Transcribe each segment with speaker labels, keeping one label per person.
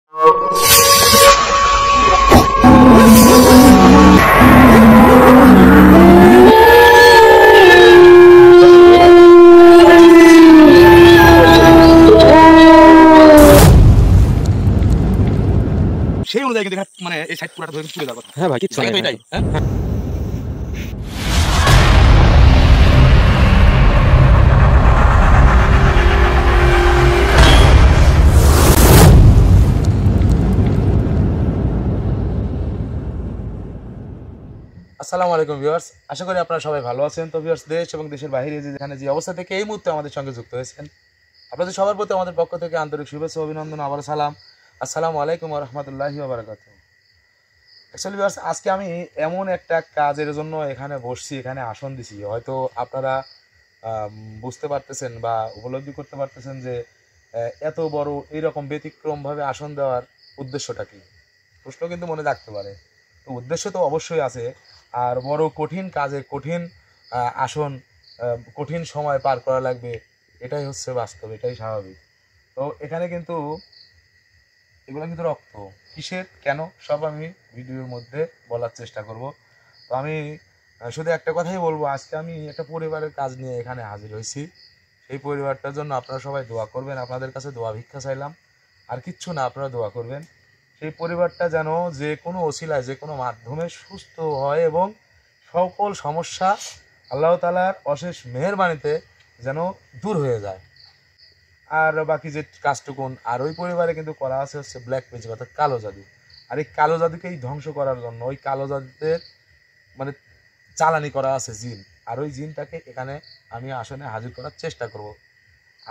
Speaker 1: সেই অনুযায়ী কিন্তু মানে এই সাইড পুরাটা ধরে চলে যাওয়ার কথা।
Speaker 2: হ্যাঁ ভাই, কিচ্ছু নাই
Speaker 1: এটাই। হ্যাঁ আসসালামু আলাইকুম ভিউয়ার্স, আশা করি আপনারা সবাই ভালো আছেন। তো ভিউয়ার্স, দেশ এবং দেশের বাইরে যেখানে যে অবস্থা থেকে এই মুহূর্তে আমাদের সঙ্গে যুক্ত হয়েছেন, আপনাদের সবার প্রতি আমাদের পক্ষ থেকে আন্তরিক শুভেচ্ছা অভিনন্দন, আবার সালাম। আসসালামু আলাইকুম ওয়া রাহমাতুল্লাহি ওয়া বারাকাতুহু। অ্যাকচুয়ালি ভিউয়ার্স, আজকে আমি এমন একটা কাজের জন্য এখানে বসছি, এখানে আসন দিছি। হয়তো আপনারা বুঝতে পারতেছেন বা উপলব্ধি করতে পারতেছেন যে এত বড় এইরকম ব্যতিক্রমভাবে আসন দেওয়ার উদ্দেশ্যটা কি। প্রশ্ন কিন্তু মনে রাখতে পারে। তো উদ্দেশ্য তো অবশ্যই আছে, আর বড় কঠিন কাজে কঠিন আসন, কঠিন সময় পার করা লাগবে, এটাই হচ্ছে বাস্তব, এটাই স্বাভাবিক। তো এখানে কিন্তু এগুলো কিন্তু রক্ত কিসের কেন সব আমি ভিডিওর মধ্যে বলার চেষ্টা করব। তো আমি শুধু একটা কথাই বলবো, আজকে আমি একটা পরিবারের কাজ নিয়ে এখানে হাজির হয়েছি। সেই পরিবারটার জন্য আপনারা সবাই দোয়া করবেন, আপনাদের কাছে দোয়া ভিক্ষা চাইলাম, আর কিচ্ছু না, আপনারা দোয়া করবেন। সেই পরিবারটা যেন যে কোনো ওসিলায় যে কোনো মাধ্যমে সুস্থ হয় এবং সকল সমস্যা আল্লাহ তাআলার অশেষ মেহেরবানিতে যেন দূর হয়ে যায়। আর বাকি যে কাজটুকুন, আর ওই পরিবারে কিন্তু করা আছে হচ্ছে ব্ল্যাক ম্যাজিক অর্থাৎ কালো জাদু। আর এই কালো জাদুকেই ধ্বংস করার জন্য ওই কালো জাদুদের মানে চালানি করা আছে জিন, আর ওই জিনটাকে এখানে আমি আসনে হাজির করার চেষ্টা করব।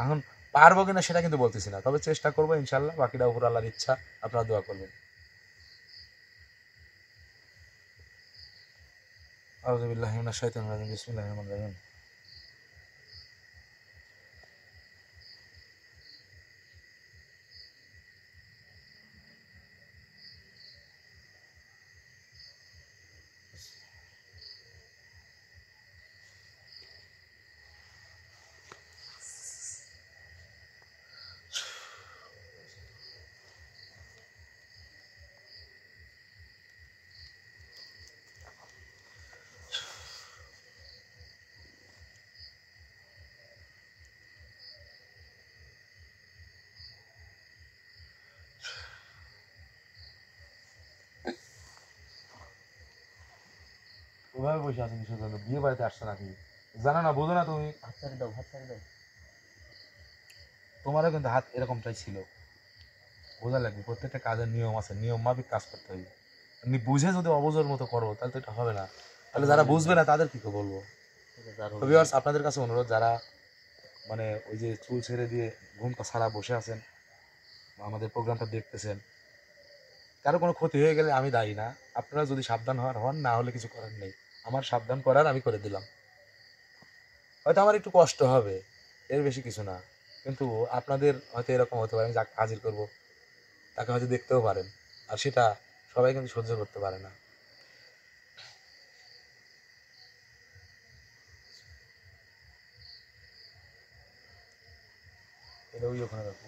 Speaker 1: এখন পারবো কিনা সেটা কিন্তু বলতেছি না, তবে চেষ্টা করবো ইনশাল্লাহ। বাকিটা উপর আল্লাহর ইচ্ছা, আপনারা দোয়া করবেন। আউযু বিল্লাহি মিনাশ শাইতানির রাজিম, বিসমিল্লাহির রহমানির রহিম। ওভাবে বসে আছেন কিসের জন্য? বিয়ে বাড়িতে আসছে নাকি? জানো না, বোঝো না তুমি? হাত ছাড়ি দাও, হাত ছাড়ি দাও। তোমারও কিন্তু হাত এরকমটাই ছিল। বোঝা লাগবে, প্রত্যেকটা কাজের নিয়ম আছে, নিয়ম মাফিক কাজ করতে হবে। এমনি বুঝে যদি অবুঝের মতো করো তাহলে তো এটা হবে না। তাহলে যারা বুঝবে না তাদের কি বলবো? তো ভিউয়ার্স, আপনাদের কাছে অনুরোধ, যারা মানে ওই যে চুল ছেড়ে দিয়ে ঘুমটা ছাড়া বসে আছেন, আমাদের প্রোগ্রামটা দেখতেছেন, কারো কোনো ক্ষতি হয়ে গেলে আমি দায়ী না। আপনারা যদি সাবধান হন, না হলে কিছু করার নেই। আমার সাবধান করার আমি করে দিলাম। হয়তো আমার একটু কষ্ট হবে, এর বেশি কিছু না। কিন্তু আপনাদের হয়তো এরকম হতে পারে, যাকে হাজির করবো তাকে হয়তো দেখতেও পারেন, আর সেটা সবাই কিন্তু সহ্য করতে পারে না। এটা ওই ওখানে রাখবো।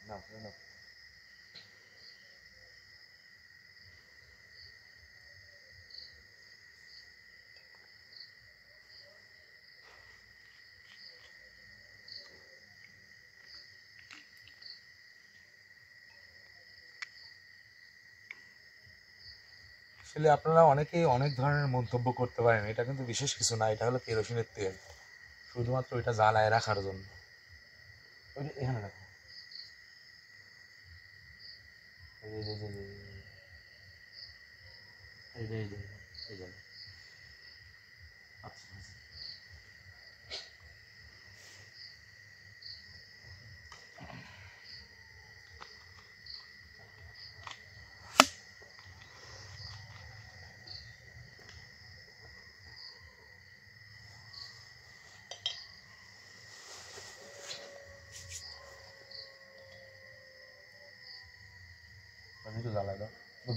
Speaker 1: না না, আসলে আপনারা অনেকেই অনেক ধরনের মন্তব্য করতে পারেন, এটা কিন্তু বিশেষ কিছু না। এটা হলো কেরোসিনের তেল, শুধুমাত্র এটা জ্বালায় রাখার জন্য। ওইটা এখানে রাখো। এই যে যে যে- এই যে এই যে এই যে। আচ্ছা আচ্ছা।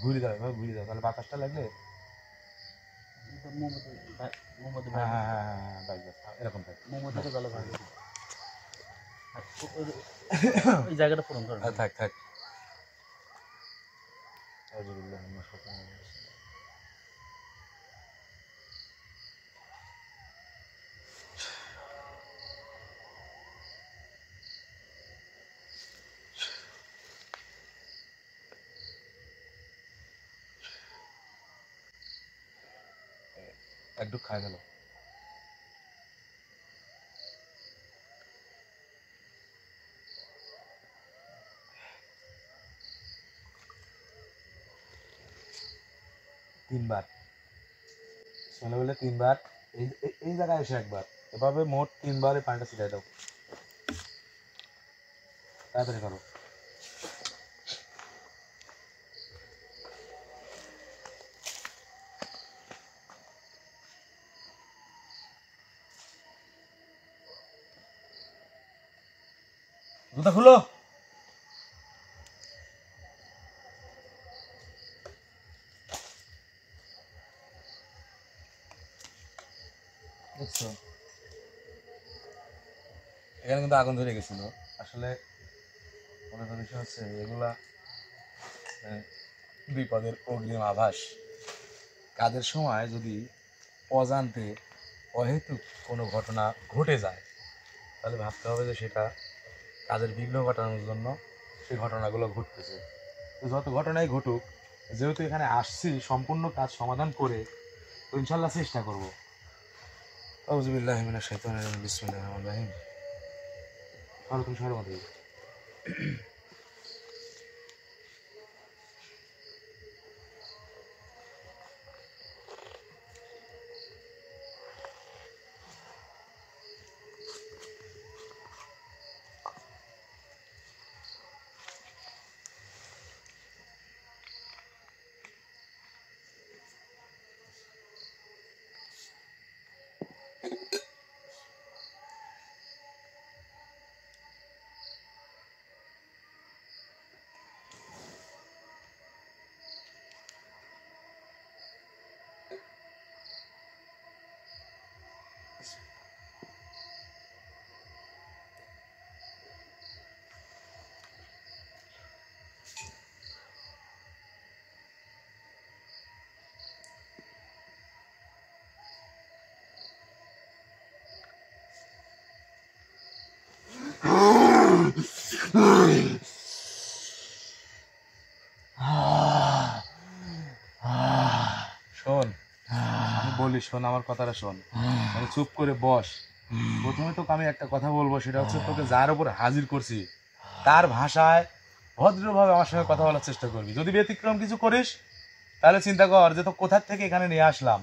Speaker 1: ঘুরে যাবে ভাই, ঘুরে যাবে, তাহলে বাতাসটা লাগলে হ্যাঁ হ্যাঁ হ্যাঁ হ্যাঁ হ্যাঁ বাস বাস এরকম থাক,
Speaker 2: মোমোতে গেলে ভালো। ওই জায়গাটা পূরণ করো।
Speaker 1: থাক থাক। একটু খাই গেল। তিনবার চলে বলে তিনবার এই জায়গায় এসে একবার, এভাবে মোট তিনবার এই পানিটা ছিটাই দাও, তাড়াতাড়ি করো। জুতা খুলো। দেখছো এখানে কিন্তু আগুন ধরে গেছিল। আসলে মনে বিষয় হচ্ছে এগুলা বিপদের অগ্রিম আভাস। কাজের সময় যদি অজান্তে অহেতুক কোনো ঘটনা ঘটে যায় তাহলে ভাবতে হবে যে সেটা কাজের বিঘ্ন ঘটানোর জন্য সেই ঘটনাগুলো ঘটতেছে। তো যত ঘটনাই ঘটুক, যেহেতু এখানে আসছি সম্পূর্ণ কাজ সমাধান করে, তো ইনশাল্লাহ চেষ্টা করবো। আউযুবিল্লাহি মিনাশ শাইতানির রাজিম, বিসমিল্লাহির রহমানির রহিম। তুমি শহরের মধ্যে শোন, আমি বলি শোন, আমার কথাটা শোন, মানে চুপ করে বস। প্রথমে তোকে আমি একটা কথা বলবো, সেটা হচ্ছে তোকে যার উপর হাজির করছি তার ভাষায় ভদ্রভাবে আমার সঙ্গে কথা বলার চেষ্টা করবি। যদি ব্যতিক্রম কিছু করিস তাহলে চিন্তা কর যে তো কোথা থেকে এখানে নিয়ে আসলাম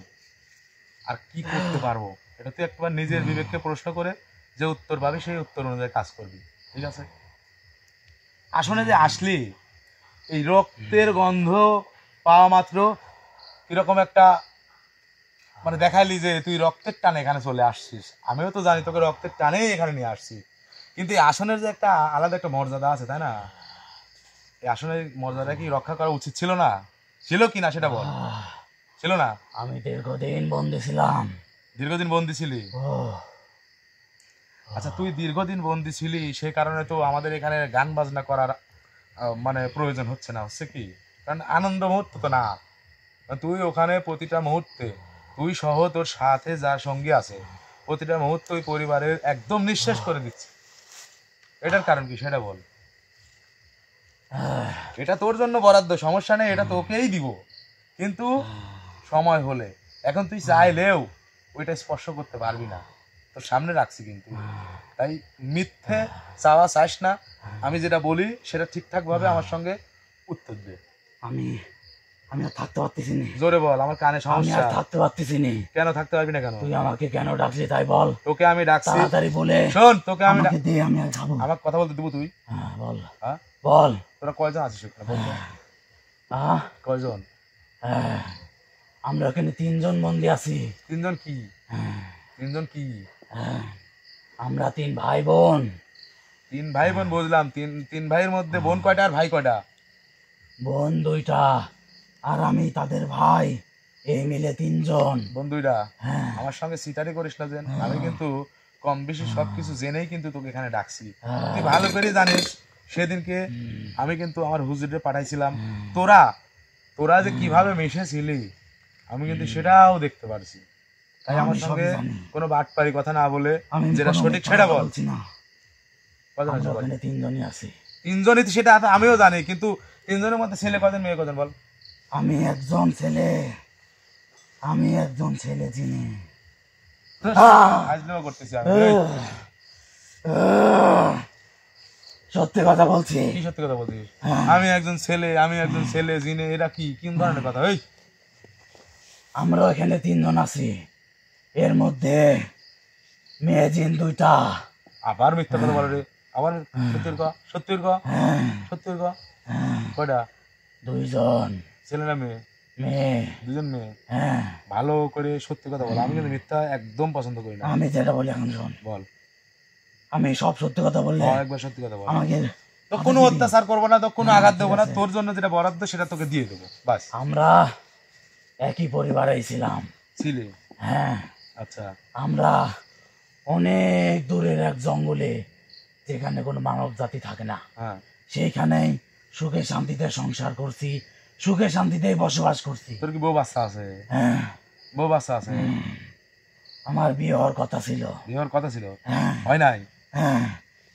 Speaker 1: আর কি করতে পারবো। এটা তুই একবার নিজের বিবেককে প্রশ্ন করে যে উত্তর পাবি সেই উত্তর অনুযায়ী কাজ করবি, ঠিক আছে? আসলে যে আসলি এই রক্তের গন্ধ পাওয়া মাত্র কিরকম একটা মানে দেখাইলি যে তুই রক্তের টানে এখানে চলে আসছিস। আমিও তো জানি তোকে রক্তের টানেই এখানে নিয়ে আসছি, কিন্তু এই আসনের যে একটা আলাদা একটা মর্যাদা আছে, তাই না? এই আসনের মর্যাদা কি রক্ষা করা উচিত ছিল না? ছিল কি না সেটা বল। ছিল না?
Speaker 2: আমি দীর্ঘদিন বন্দী ছিলাম।
Speaker 1: দীর্ঘদিন বন্দি ছিলি? আচ্ছা, তুই দীর্ঘদিন বন্দি ছিলি, সেই কারণে তো আমাদের এখানে গান বাজনা করার মানে প্রয়োজন হচ্ছে না, হচ্ছে কি? কারণ আনন্দ মুহূর্ত তো না, তুই ওখানে প্রতিটা মুহূর্তে তুই সহ তোর সাথে যার সঙ্গী আছে প্রতিটা মুহূর্তে ওই পরিবারের একদম নিঃশেষ করে দিচ্ছে। এটার কারণ কি সেটা বল। এটা তোর জন্য বরাদ্দ, সমস্যা নেই, এটা তোকেই দিব, কিন্তু সময় হলে। এখন তুই চাইলেও ওইটা স্পর্শ করতে পারবি না, তোর সামনে রাখছি কিন্তু। তাই মিথ্যে চাওয়া চাস না, আমি যেটা বলি সেটা ঠিকঠাক ভাবে আমার সঙ্গে উত্তর দে।
Speaker 2: আমি আমি আর থাকতে পারতেছি না।
Speaker 1: জোরে বল, আমার কানে সমস্যা।
Speaker 2: আমি আর থাকতে পারতেছি না।
Speaker 1: কেন থাকতে পারবি না কেন?
Speaker 2: তুই আমাকে কেন ডাকলি তাই বল।
Speaker 1: তোকে আমি ডাকছি,
Speaker 2: তাড়াতাড়ি বলে
Speaker 1: শোন, তোকে আমি
Speaker 2: আমাকে দে, আমি আর খাবো।
Speaker 1: আমার কথা বলতে দিব তুই?
Speaker 2: হ্যাঁ বল।
Speaker 1: হ্যাঁ
Speaker 2: বল।
Speaker 1: তোরা কয়জন আছিস ওখানে বল তো? কয়জন?
Speaker 2: আমরা এখানে 3 জন বন্দী আছি।
Speaker 1: 3 জন কি? 3 জন কি?
Speaker 2: আমরা 3 ভাই বোন।
Speaker 1: 3 ভাই বোন বুঝলাম, তিন ভাইয়ের মধ্যে বোন কয়টা আর ভাই কয়টা?
Speaker 2: বোন 2টা। আর আমি তাদের ভাই, এই মিলে 3 জন।
Speaker 1: বন্ধুরা,
Speaker 2: হ্যাঁ
Speaker 1: আমার সঙ্গে সিটারি করিস না যেন। আমি কিন্তু কম বেশি সবকিছু জেনেই কিন্তু তোকে এখানে ডাকছি। তুই ভালো করে জানিস সেদিনকে আমি কিন্তু আমার হুজুরে পাঠাইছিলাম। তোরা তোরা যে কিভাবে মিশেছিলি আমি কিন্তু সেটাও দেখতে পারছি। তাই আমার
Speaker 2: আমি সব
Speaker 1: সঙ্গে
Speaker 2: জানি।
Speaker 1: কোনো বাটপারি কথা না বলে
Speaker 2: আমি
Speaker 1: যেটা
Speaker 2: কোনো
Speaker 1: সঠিক
Speaker 2: মিথ্যা
Speaker 1: সেটা
Speaker 2: কথা
Speaker 1: বল।
Speaker 2: বলছি না।
Speaker 1: কথা না
Speaker 2: আমরা
Speaker 1: সবাই।
Speaker 2: ওখানে 3 জনই আছি।
Speaker 1: 3 জনই তো সেটা আমিও জানি, কিন্তু 3 জনের মধ্যে ছেলে কজন মেয়ে কজন বল।
Speaker 2: আমি একজন ছেলে চিনি।
Speaker 1: আজলেও করতেছি আমি।
Speaker 2: সত্যি কথা বলছি।
Speaker 1: কি সত্যি কথা বলছিস? আমি একজন ছেলে জিনে, এটা কি কোন ধরনের কথা? এই
Speaker 2: আমরা এখানে 3 জন আছি, এর মধ্যে মেয়ে জিন 2টা।
Speaker 1: আবার মিথ্যা কথা বলে রে। আবার সত্যির ক কয়টা
Speaker 2: 2 জন
Speaker 1: ছেলে না মেয়ে?
Speaker 2: মেয়ে।
Speaker 1: 2 জন মেয়ে।
Speaker 2: হ্যাঁ
Speaker 1: ভালো করে সত্যি কথা বল। আমি কিন্তু মিথ্যা একদম পছন্দ করি না।
Speaker 2: আমি যেটা বলি এখন শোন,
Speaker 1: বল।
Speaker 2: আমি সব সত্যি কথা বললে
Speaker 1: একবার সত্যি কথা বল।
Speaker 2: আমাকে
Speaker 1: তো কোনো অত্যাচার করবো না, তো কোনো আঘাত দেবো না। তোর জন্য যেটা বরাদ্দ সেটা তোকে দিয়ে দেবো, বাস।
Speaker 2: আমরা একই পরিবারেই ছিলাম।
Speaker 1: ছিলে?
Speaker 2: হ্যাঁ
Speaker 1: আচ্ছা।
Speaker 2: আমরা অনেক দূরের এক জঙ্গলে, যেখানে কোনো মানব জাতি থাকে না,
Speaker 1: হ্যাঁ।
Speaker 2: সেইখানেই সুখে শান্তিতে সংসার করছি, সুখে শান্তিতেই বসবাস করছি।
Speaker 1: তোর কি বউ বাচ্চা আছে?
Speaker 2: হ্যাঁ
Speaker 1: বউ বাচ্চা আছে?
Speaker 2: আমার বিয়ে হওয়ার কথা ছিল।
Speaker 1: বিয়ের কথা ছিল?
Speaker 2: হ্যাঁ
Speaker 1: হয় নাই?
Speaker 2: হ্যাঁ,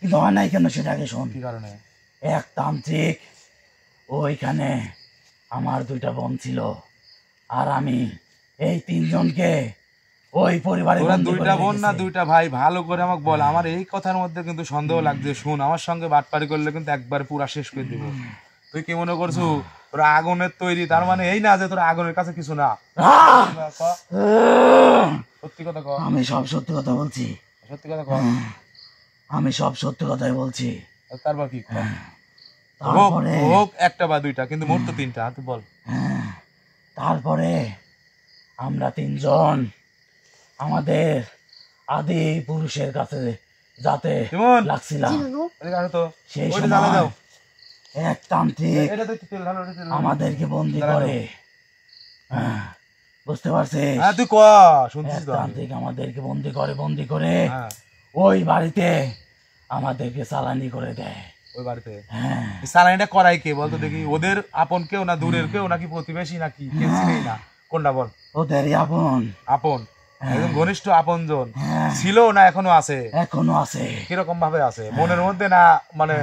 Speaker 2: কিন্তু হয় নাই কেন সেটা আগে শোন।
Speaker 1: কি কারণে?
Speaker 2: এক তান্ত্রিক, ওইখানে আমার 2টা বোন ছিল, আর আমি এই 3 জনকে ওই পরিবারে
Speaker 1: তোরা
Speaker 2: বন্দি করে
Speaker 1: 2টা বোন না
Speaker 2: রেখেছে।
Speaker 1: 2টা ভাই? ভালো করে আমাকে বল। আমার এই কথার মধ্যে কিন্তু সন্দেহ লাগছে। শুন, আমার সঙ্গে বাটপারি করলে কিন্তু একবার পুরা শেষ করে দিব। তুই কি মনে করছু তোরা আগুনের তৈরি? তার মানে এই না যে তোরা আগুনের কাছে কিছু না। ক, সত্যি কথা ক।
Speaker 2: আমি সব সত্যি কথা বলছি।
Speaker 1: সত্যি কথা ক।
Speaker 2: আমি সব সত্যি কথাই বলছি।
Speaker 1: তারপর কি? হোক
Speaker 2: তারপরে
Speaker 1: হোক একটা বা 2টা, কিন্তু মোট তো 3টা। তুই বল।
Speaker 2: তারপরে আমরা 3 জন আমাদের আদি পুরুষের কাছে যাতে
Speaker 1: কেমন
Speaker 2: লাগছিলাম।
Speaker 1: এদিকে আসো তো।
Speaker 2: সেই
Speaker 1: ওইটা জ্বালা
Speaker 2: সময়
Speaker 1: দাও।
Speaker 2: এক তান্ত্রিক
Speaker 1: এটা তো একটু তেল ঢালো, এটা তেল ঢালো।
Speaker 2: আমাদেরকে বন্দি
Speaker 1: জ্বালা
Speaker 2: করে। বুঝতে পারছিস?
Speaker 1: হ্যাঁ তুই ক, শুনছিস
Speaker 2: এক
Speaker 1: তো আমি।
Speaker 2: তান্ত্রিক আমাদেরকে বন্দি করে
Speaker 1: হ্যাঁ,
Speaker 2: ওই বাড়িতে আমাদেরকে চালানি করে দেয়।
Speaker 1: ওই বাড়িতে
Speaker 2: হ্যাঁ
Speaker 1: এই সালানিটা করাই কে বলতো দেখি? ওদের আপন কেউ না দূরের কেউ নাকি প্রতিবেশী নাকি কে চিনেই না? কোনটা বল?
Speaker 2: ওদেরই আপন।
Speaker 1: আপন, একদম ঘনিষ্ঠ আপনজন
Speaker 2: হ্যাঁ
Speaker 1: ছিল না এখনো আছে?
Speaker 2: এখনো আছে।
Speaker 1: কিরকম ভাবে আছে? মনের মধ্যে না মানে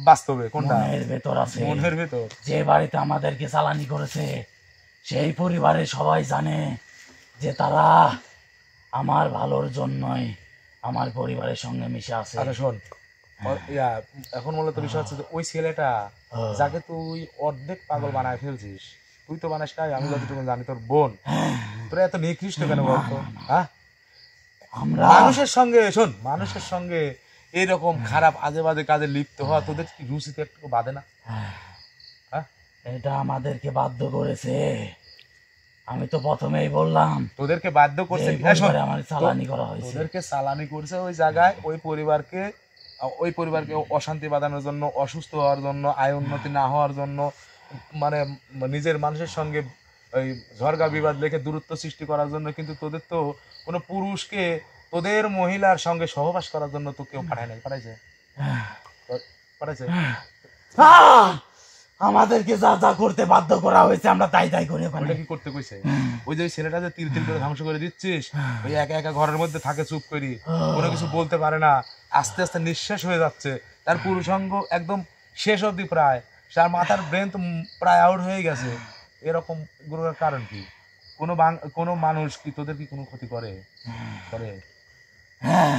Speaker 1: বাস্তবে? কোনটা?
Speaker 2: মনের ভেতর আছে।
Speaker 1: মনের ভেতর।
Speaker 2: যে বাড়িতে আমাদেরকে চালানি করেছে সেই পরিবারের সবাই জানে যে তারা আমার ভালোর জন্যই আমার পরিবারের সঙ্গে মিশে আছে।
Speaker 1: আচ্ছা শোন, এখন মূলত বিষয় হচ্ছে যে ওই ছেলেটা যাকে তুই অর্ধেক পাগল বানায় ফেলছিস, তুই তো বানাস নাই, আমি যতটুকু জানি তোর বোন। তোরা এত নিকৃষ্ট কেন বলতো? হ্যাঁ,
Speaker 2: আমরা
Speaker 1: মানুষের সঙ্গে শোন, মানুষের সঙ্গে এরকম খারাপ আজে বাজে কাজে লিপ্ত হওয়া তোদের কি রুচিতে একটু বাধে না? হ্যাঁ,
Speaker 2: এটা আমাদেরকে বাধ্য করেছে। আমি তো প্রথমেই বললাম
Speaker 1: তোদেরকে বাধ্য করছে
Speaker 2: এই
Speaker 1: কি? শোন,
Speaker 2: পরিবারে আমার চালানি করা হয়েছে।
Speaker 1: তোদেরকে চালানি করছে ওই জায়গায়, ওই পরিবারকে অশান্তি বাঁধানোর জন্য, অসুস্থ হওয়ার জন্য, আয় উন্নতি না হওয়ার জন্য, মানে নিজের মানুষের সঙ্গে ওই ঝরগা বিবাদ লেখে দূরত্ব সৃষ্টি করার জন্য। কিন্তু তোদের তো কোনো পুরুষকে তোদের মহিলার সঙ্গে সহবাস করার জন্য তো কেউ পাঠায় নাই? পাঠাইছে?
Speaker 2: আমাদেরকে যা যা করতে বাধ্য করা হয়েছে আমরা তাই তাই করি ওখানে।
Speaker 1: ওইটা কি করতে কইছে? ওই যে ছেলেটা যে তিল তিল করে ধ্বংস করে দিচ্ছিস, ওই একা একা ঘরের মধ্যে থাকে চুপ করি, কোনো কিছু বলতে পারে না, আস্তে আস্তে নিঃশেষ হয়ে যাচ্ছে। তার পুরুষাঙ্গ একদম শেষ অবধি প্রায়, তার মাথার ব্রেন তো প্রায় আউট হয়ে গেছে। এরকম গুলোর কারণ কি? কোনো মানুষ কি তোদের কি কোনো ক্ষতি করে?
Speaker 2: হ্যাঁ,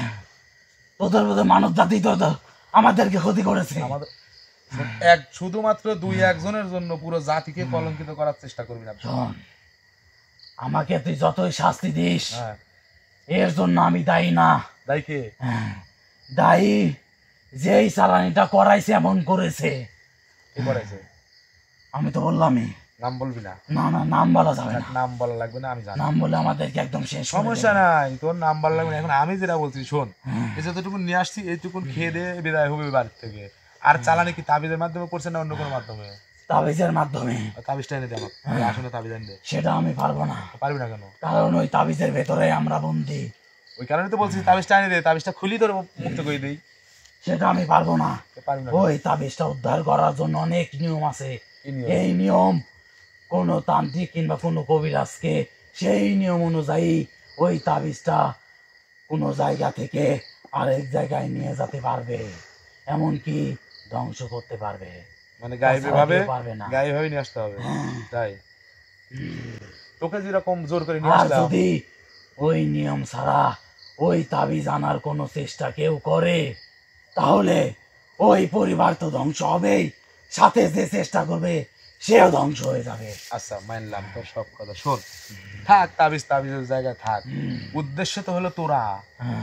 Speaker 2: তোদের মধ্যে মানব জাতি তো আমাদেরকে ক্ষতি করেছে।
Speaker 1: আমাদের শুধুমাত্র 2-1 জনের জন্য পুরো জাতিকে কলঙ্কিত করার চেষ্টা করবি না।
Speaker 2: শোন, আমাকে তুই যতই শাস্তি দিস
Speaker 1: হ্যাঁ,
Speaker 2: এর জন্য আমি দায়ী না।
Speaker 1: তাই কে?
Speaker 2: দায়ী যেই চালানিটা করাইছে এমন করেছে।
Speaker 1: কি করেছে?
Speaker 2: আমি তো বললামই।
Speaker 1: নাম বলবি না?
Speaker 2: না না, নাম বলা যাবে না।
Speaker 1: নাম বলা লাগবে না, আমি জানি।
Speaker 2: নাম বলে আমাদেরকে একদম শেষ করে
Speaker 1: সমস্যা
Speaker 2: দেবে।
Speaker 1: নাই, তোর নাম বলা লাগবে না। এখন আমি যেটা বলছি শোন, এই যতটুকু নিয়ে আসছি এইটুকুন খেয়ে দিয়ে বিদায় হবে বাড়ির থেকে। আর চালানি কি তাবিজের মাধ্যমে করছে না অন্য কোনো মাধ্যমে?
Speaker 2: তাবিজের মাধ্যমে।
Speaker 1: তাবিজটা এনে দে আমাকে, আসলে তাবিজ এনে দে।
Speaker 2: সেটা আমি পারবো না।
Speaker 1: পারবি না কেন?
Speaker 2: কারণ ওই তাবিজের ভেতরে আমরা বন্দি।
Speaker 1: ওই কারণে তো বলছি তাবিজটা এনে দে, তাবিজটা খুলি তোর মুক্ত করে দেই।
Speaker 2: সেটা আমি পারবো না।
Speaker 1: পারবি না?
Speaker 2: ওই তাবিজটা উদ্ধার করার জন্য অনেক নিয়ম আছে।
Speaker 1: কি নিয়ম?
Speaker 2: এই নিয়ম কোনো তান্ত্রিক কিংবা কোনো কবিরাজকে সেই নিয়ম অনুযায়ী ওই তাবিজটা কোনো জায়গা থেকে আরেক জায়গায় নিয়ে যেতে পারবে, এমনকি ধ্বংস করতে পারবে।
Speaker 1: মানে গায়েবে
Speaker 2: তাছাড়া
Speaker 1: ভাবে,
Speaker 2: কেউ পারবে না।
Speaker 1: গায়ে ভাবে নিয়ে আসতে হবে, তাই? তোকে যেরকম জোর করে নিয়ে
Speaker 2: আর
Speaker 1: আসলাম,
Speaker 2: যদি ওই নিয়ম ছাড়া ওই তাবিজ আনার কোনো চেষ্টা কেউ করে, তাহলে ওই পরিবার তো ধ্বংস হবেই, সাথে যে চেষ্টা করবে সেও ধ্বংস হয়ে যাবে।
Speaker 1: আচ্ছা মানলাম তোর সব কথা। শোন, থাক তাবিজ তাবিজের জায়গায় থাক, উদ্দেশ্য তো হলো তোরা,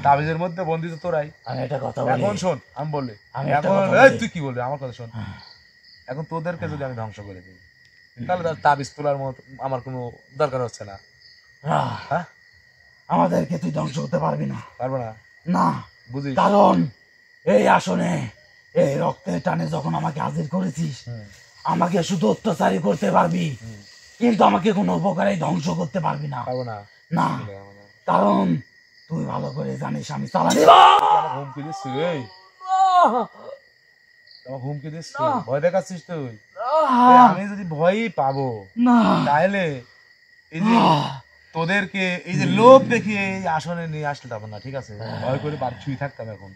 Speaker 1: তাবিজের মধ্যে বন্দি তো তোরাই।
Speaker 2: আমি একটা কথা বলি,
Speaker 1: এখন শোন, আমি বললি
Speaker 2: আমি একটা
Speaker 1: এখন,
Speaker 2: কথা
Speaker 1: এই
Speaker 2: বলি।
Speaker 1: তুই কি বলবি আমার কথা শোন। এখন তোদেরকে যদি আমি ধ্বংস করে দিই, তাহলে তার তাবিজ তোলার মতো আমার কোনো দরকার হচ্ছে না।
Speaker 2: আহ,
Speaker 1: হ্যাঁ,
Speaker 2: আমাদেরকে তুই ধ্বংস করতে পারবি না।
Speaker 1: পারবো না,
Speaker 2: না,
Speaker 1: বুঝিস?
Speaker 2: কারণ এই আসনে এই রক্তের টানে যখন আমাকে হাজির করেছিস, আমাকে শুধু অত্যাচারী করতে পারবি, কিন্তু আমাকে কোনো উপকারে ধ্বংস করতে পারবি না।
Speaker 1: পারবো না।
Speaker 2: না, কারণ তুই ভালো করে জানিস আমি চালানি।
Speaker 1: আমার হুমকি দিচ্ছি, এই আমার হুমকি দিচ্ছি, ভয় দেখাচ্ছিস তুই? আমি যদি ভয়ই পাবো,
Speaker 2: না,
Speaker 1: তাহলে এই যে তোদেরকে এই যে লোভ দেখিয়ে এই আসনে নিয়ে আসতে পারবো না, ঠিক আছে? ভয় করে বাড়ি শুয়ে থাকতাম এখন।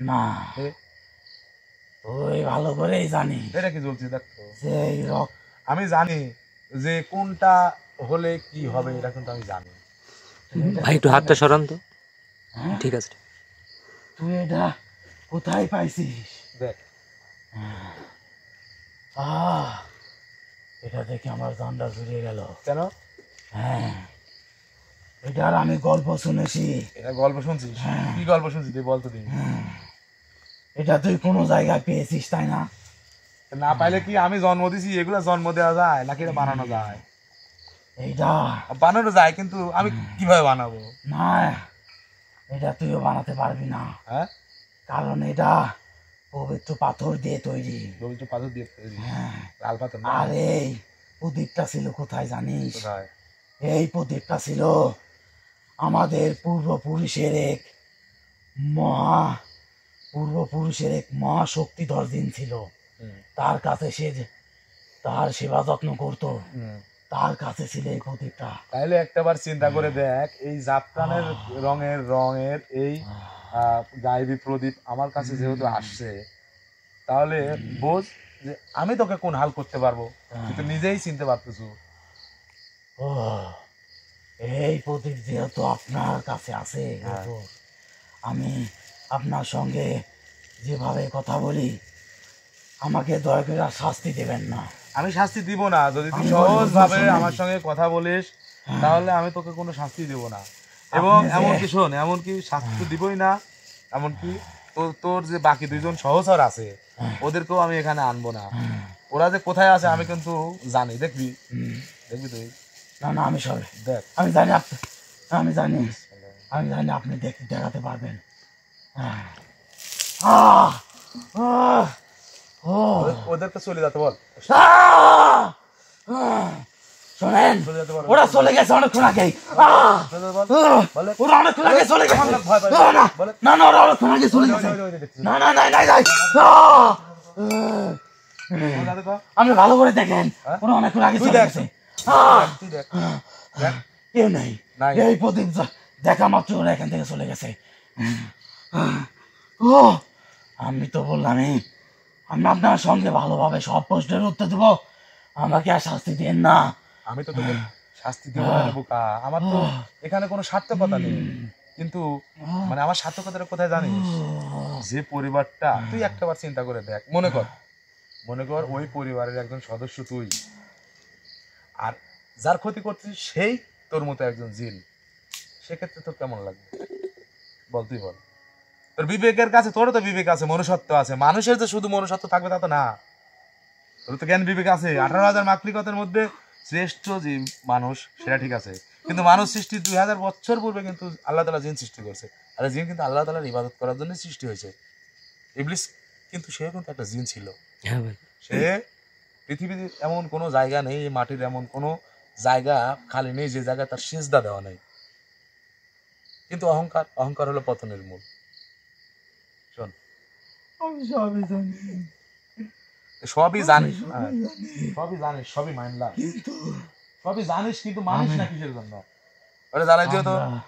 Speaker 2: না, তুই ভালো করেই জানিস
Speaker 1: এটা কি চলছে দেখতো,
Speaker 2: যে এই রক্ত,
Speaker 1: আমি জানি যে কোনটা হলে কি হবে, এটা কিন্তু আমি জানি।
Speaker 3: ভাই একটু হাতটা সরান তো। ঠিক আছে।
Speaker 2: তুই এটা কোথায় পাইছিস?
Speaker 1: দেখ,
Speaker 2: এটা দেখে আমার জানটা জুড়িয়ে গেল।
Speaker 1: কেন?
Speaker 2: হ্যাঁ, এটার আমি গল্প শুনেছি।
Speaker 1: এটা গল্প শুনছিস? কি গল্প শুনছিস তুই বলতো দিন।
Speaker 2: এটা তুই কোনো জায়গায় পেয়েছিস, তাই না?
Speaker 1: না পাইলে কি আমি জন্ম দিছি, এগুলা জন্ম দেওয়া যায় নাকি এটা বানানো যায়?
Speaker 2: এইটা
Speaker 1: বানানো যায়, কিন্তু আমি কিভাবে বানাবো?
Speaker 2: না, এটা তুইও বানাতে পারবি না।
Speaker 1: হ্যাঁ,
Speaker 2: কারণ এটা পবিত্র পাথর দিয়ে তৈরি।
Speaker 1: পবিত্র পাথর দিয়ে তৈরি? লাল পাথর না?
Speaker 2: আর এই প্রদীপটা ছিল কোথায় জানিস?
Speaker 1: কোথায়?
Speaker 2: এই প্রদীপটা ছিল আমাদের পূর্বপুরুষের এক মহা শক্তিধর জিন ছিল। তার কাছে সে তার সেবা যত্ন করত, তার কাছে ছিল এই প্রদীপটা।
Speaker 1: তাহলে একটাবার চিন্তা করে দেখ, এই জাফরানের রঙের এই গায়েবী প্রদীপ আমার কাছে যেহেতু আসছে, তাহলে বোঝ যে আমি তোকে কোন হাল করতে পারবো, তুই তো নিজেই চিনতে পারতেছ।
Speaker 2: ও, এই প্রদীপ যেহেতু আপনার কাছে আছে, আমি আপনার সঙ্গে যেভাবে কথা বলি, আমাকে দয়া করে আর শাস্তি দেবেন না।
Speaker 1: আমি শাস্তি দিব না, যদি তুই সহজ ভাবে আমার সঙ্গে কথা বলিস, তাহলে আমি তোকে কোনো শাস্তি দেব না। এবং এমনকি শোন, এমনকি শাস্তি তো দিবই না, এমনকি তোর যে বাকি দুইজন সহচর আছে ওদেরকেও আমি এখানে আনবো না। ওরা যে কোথায় আছে আমি কিন্তু জানি, দেখবি দেখবি তুই।
Speaker 2: না না, আমি সবে
Speaker 1: দেখ,
Speaker 2: আমি জানি আমি জানি আমি জানি আপনি দেখাতে পারবেন।
Speaker 1: ওদেরকে চলে যেতে বল,
Speaker 2: শোনেন,
Speaker 1: চলে যেতে বল,
Speaker 2: ওরা চলে গেছে অনেকক্ষণ আগেই।
Speaker 1: চলে যেতে বল, বলে
Speaker 2: ওরা অনেকক্ষণ আগে চলে গেছে।
Speaker 1: ভয় পাই, বলে
Speaker 2: না না, ওরা অনেকক্ষণ আগে চলে গেছে। না না না না, আপনি ভালো করে দেখেন, ওরা অনেকক্ষণ আগে চলে গেছে।
Speaker 1: তুই দেখ, দেখ
Speaker 2: কেউ নেই,
Speaker 1: নাই।
Speaker 2: এই প্রদীপ দেখা মাত্র ওরা এখান থেকে চলে গেছে। ও, আমি তো বললামই আমি আপনার সঙ্গে ভালোভাবে সব প্রশ্নের উত্তর দেবো, আমাকে আর শাস্তি দেন না।
Speaker 1: আমি তো তোকে শাস্তি দিব না বোকা, আমার তো এখানে কোনো সার্থকতা নেই। কিন্তু মানে আমার সার্থকতাটা কোথায় জানিস? যে পরিবারটা, তুই একটাবার চিন্তা করে দেখ, মনে কর ওই পরিবারের একজন সদস্য তুই, আর যার ক্ষতি করছিস সেই তোর মতো একজন জিন, সেক্ষেত্রে তোর কেমন লাগবে বল? তুই বল। তোর বিবেকের কাছে, তোরও তো বিবেক আছে, মনুষ্যত্ব আছে। মানুষের যে শুধু মনুষ্যত্ব থাকবে তা তো না, তোর তো জ্ঞান বিবেক আছে। 18,000 মাখলুকাতের মধ্যে শ্রেষ্ঠ যে মানুষ, সেটা ঠিক আছে, কিন্তু মানুষ সৃষ্টি 2000 বছর পূর্বে কিন্তু আল্লাহ তাআলা জিন সৃষ্টি করছে। আর জিন কিন্তু আল্লাহ তাআলার ইবাদত করার জন্য সৃষ্টি হয়েছে। ইবলিস কিন্তু সেও কিন্তু একটা জিন ছিল,
Speaker 3: হ্যাঁ ভাই।
Speaker 1: সে পৃথিবীতে এমন কোনো জায়গা নেই, এই মাটির এমন কোনো জায়গা খালি নেই যে জায়গায় তার সিজদা দেওয়া নেই। কিন্তু অহংকার, অহংকার হলো পতনের মূল। শোন,
Speaker 2: আমি সবই জানি,
Speaker 1: সবই জানিস,
Speaker 2: সবই জানি,
Speaker 1: সবই জানিস, সবই মানলাম,
Speaker 2: কিন্তু
Speaker 1: সবই জানিস, কিন্তু মানিস না কিসের জন্য? ওটা জ্বালাই দিও তো।
Speaker 2: আমরা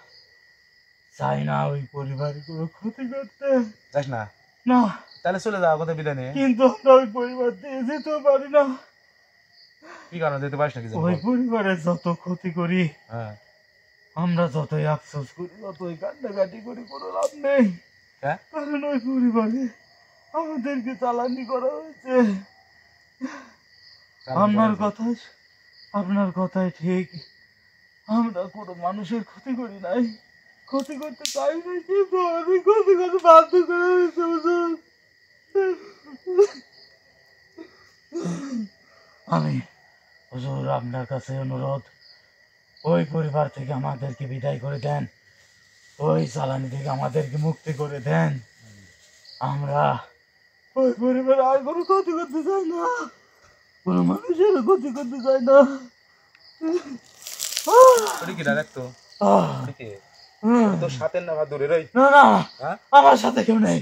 Speaker 2: চাই না ওই পরিবারে কোনো ক্ষতি করতে।
Speaker 1: যাস না,
Speaker 2: না,
Speaker 1: তাহলে চলে যাওয়া কথা বিদায় নিয়ে।
Speaker 2: কিন্তু আমরা ওই পরিবার দিয়ে যেতেও পারি না।
Speaker 1: কি কারণে যেতে পারিস না কি জন্য?
Speaker 2: ওই পরিবারের যত ক্ষতি করি,
Speaker 1: হ্যাঁ,
Speaker 2: আমরা যতই আফসোস করি, যতই কান্নাকাটি করি, কোনো লাভ নেই।
Speaker 1: হ্যাঁ,
Speaker 2: কারণ ওই পরিবারে আমাদেরকে চালানি করা হয়েছে। আপনার কথাই ঠিক, আমরা কোনো মানুষের ক্ষতি করি নাই, ক্ষতি করতে চাই না, কিন্তু আমি ক্ষতি করতে বাধ্য করে হয়েছে হুজুর। আমি হুজুর আপনার কাছে অনুরোধ, ওই পরিবার থেকে আমাদেরকে বিদায় করে দেন, ওই চালানি থেকে আমাদেরকে মুক্তি করে দেন। আমরা ওই পরিবার আর কোনো ক্ষতি করতে চাই না, কোনো মানুষের ক্ষতি করতে চাই না।
Speaker 1: ওটা কি ডাক তো? ওটা কি? তোর সাথে না বা দূরে রই?
Speaker 2: না না,
Speaker 1: হ্যাঁ,
Speaker 2: আমার সাথে কেউ নেই।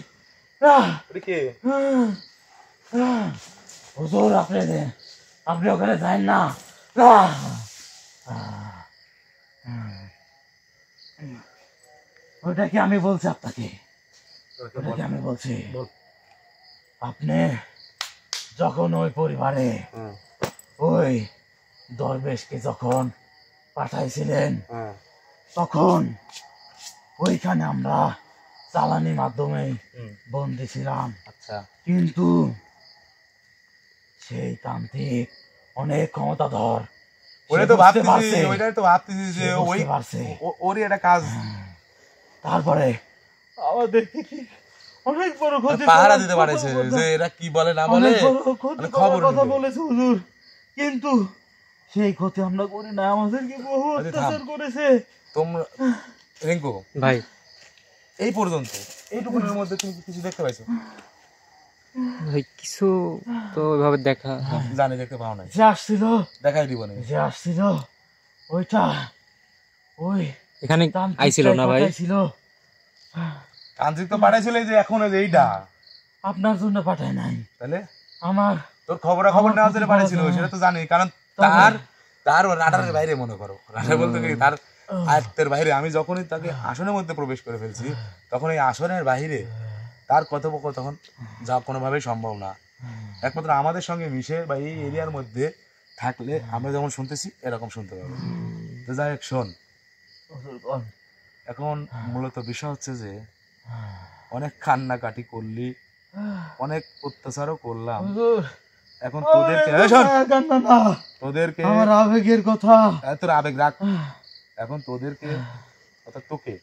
Speaker 2: না,
Speaker 1: ওটা কি?
Speaker 2: হুজুর আপনি ওখানে যান না। না, ওটা কি আমি বলছি আপনাকে, ওটা কি আমি বলছি?
Speaker 1: বল।
Speaker 2: আপনি যখন ওই পরিবারে
Speaker 1: হুম,
Speaker 2: ওই দরবেশকে যখন পাঠাইছিলেন,
Speaker 1: হুম,
Speaker 2: তখন ওইখানে আমরা চালানির মাধ্যমে
Speaker 1: হুম,
Speaker 2: বন্দি ছিলাম।
Speaker 1: আচ্ছা,
Speaker 2: কিন্তু সেই তান্ত্রিক অনেক ক্ষমতাধর,
Speaker 1: ওটাই তো ভাবতেছি, ওইটাই তো ভাবতেছি যে ওই ওরই একটা কাজ
Speaker 2: তারপরে আমাদেরকে কি অনেক বড় ক্ষতি
Speaker 1: পাহারা দিতে পারেছে যে এরা কি বলে না বলে,
Speaker 2: ক্ষতি
Speaker 1: মানে খবর
Speaker 2: করার কথা
Speaker 1: নিবে।
Speaker 2: বলেছে হুজুর, কিন্তু সেই ক্ষতি আমরা করি না, আমাদেরকে বহু
Speaker 1: আরে
Speaker 2: অত্যাচার
Speaker 1: থাম।
Speaker 2: করেছে।
Speaker 1: তোমরা রিঙ্কু,
Speaker 3: ভাই
Speaker 1: এই পর্যন্ত এইটুকুনের মধ্যে তুমি কি কিছু দেখতে পাইছো?
Speaker 3: ভাই কিছু তো ওইভাবে দেখা
Speaker 1: জানি দেখতে পাও নাই,
Speaker 2: যে আসছিল,
Speaker 1: দেখাই দিব না।
Speaker 2: যে আসছিল ওইটা ওই
Speaker 3: এখানে আইছিল না ভাই?
Speaker 2: ছিল,
Speaker 1: তান্ত্রিক তো পাঠাইছিল এই যে এখন এই যে এইটা,
Speaker 2: আপনার জন্য পাঠায় নাই,
Speaker 1: তাহলে
Speaker 2: আমার
Speaker 1: তোর খবর নেওয়ার জন্য পাঠাইছিল, সেটা তো জানি, কারণ তার রাডারের বাইরে মনে করো, রাডার বলতে কি তার আয়ত্তের বাইরে। আমি যখনই তাকে আসনের মধ্যে প্রবেশ করে ফেলছি, তখন এই আসনের বাইরে তার কথোপকথন যা কোনোভাবেই সম্ভব না। একমাত্র আমাদের সঙ্গে মিশে বা এই এরিয়ার মধ্যে থাকলে আমরা যেমন শুনতেছি এরকম শুনতে পাবো। তো যাই হোক, শোন, এখন মূলত বিষয় হচ্ছে যে অনেক কান্নাকাটি করলি, অনেক অত্যাচারও করলাম,
Speaker 2: হুজুর,
Speaker 1: এখন তোদেরকে এই শোন,
Speaker 2: কান্না না,
Speaker 1: তোদেরকে
Speaker 2: আমার আবেগের কথা।
Speaker 1: তোর আবেগ রাখ, এখন তোদেরকে অর্থাৎ তোকে,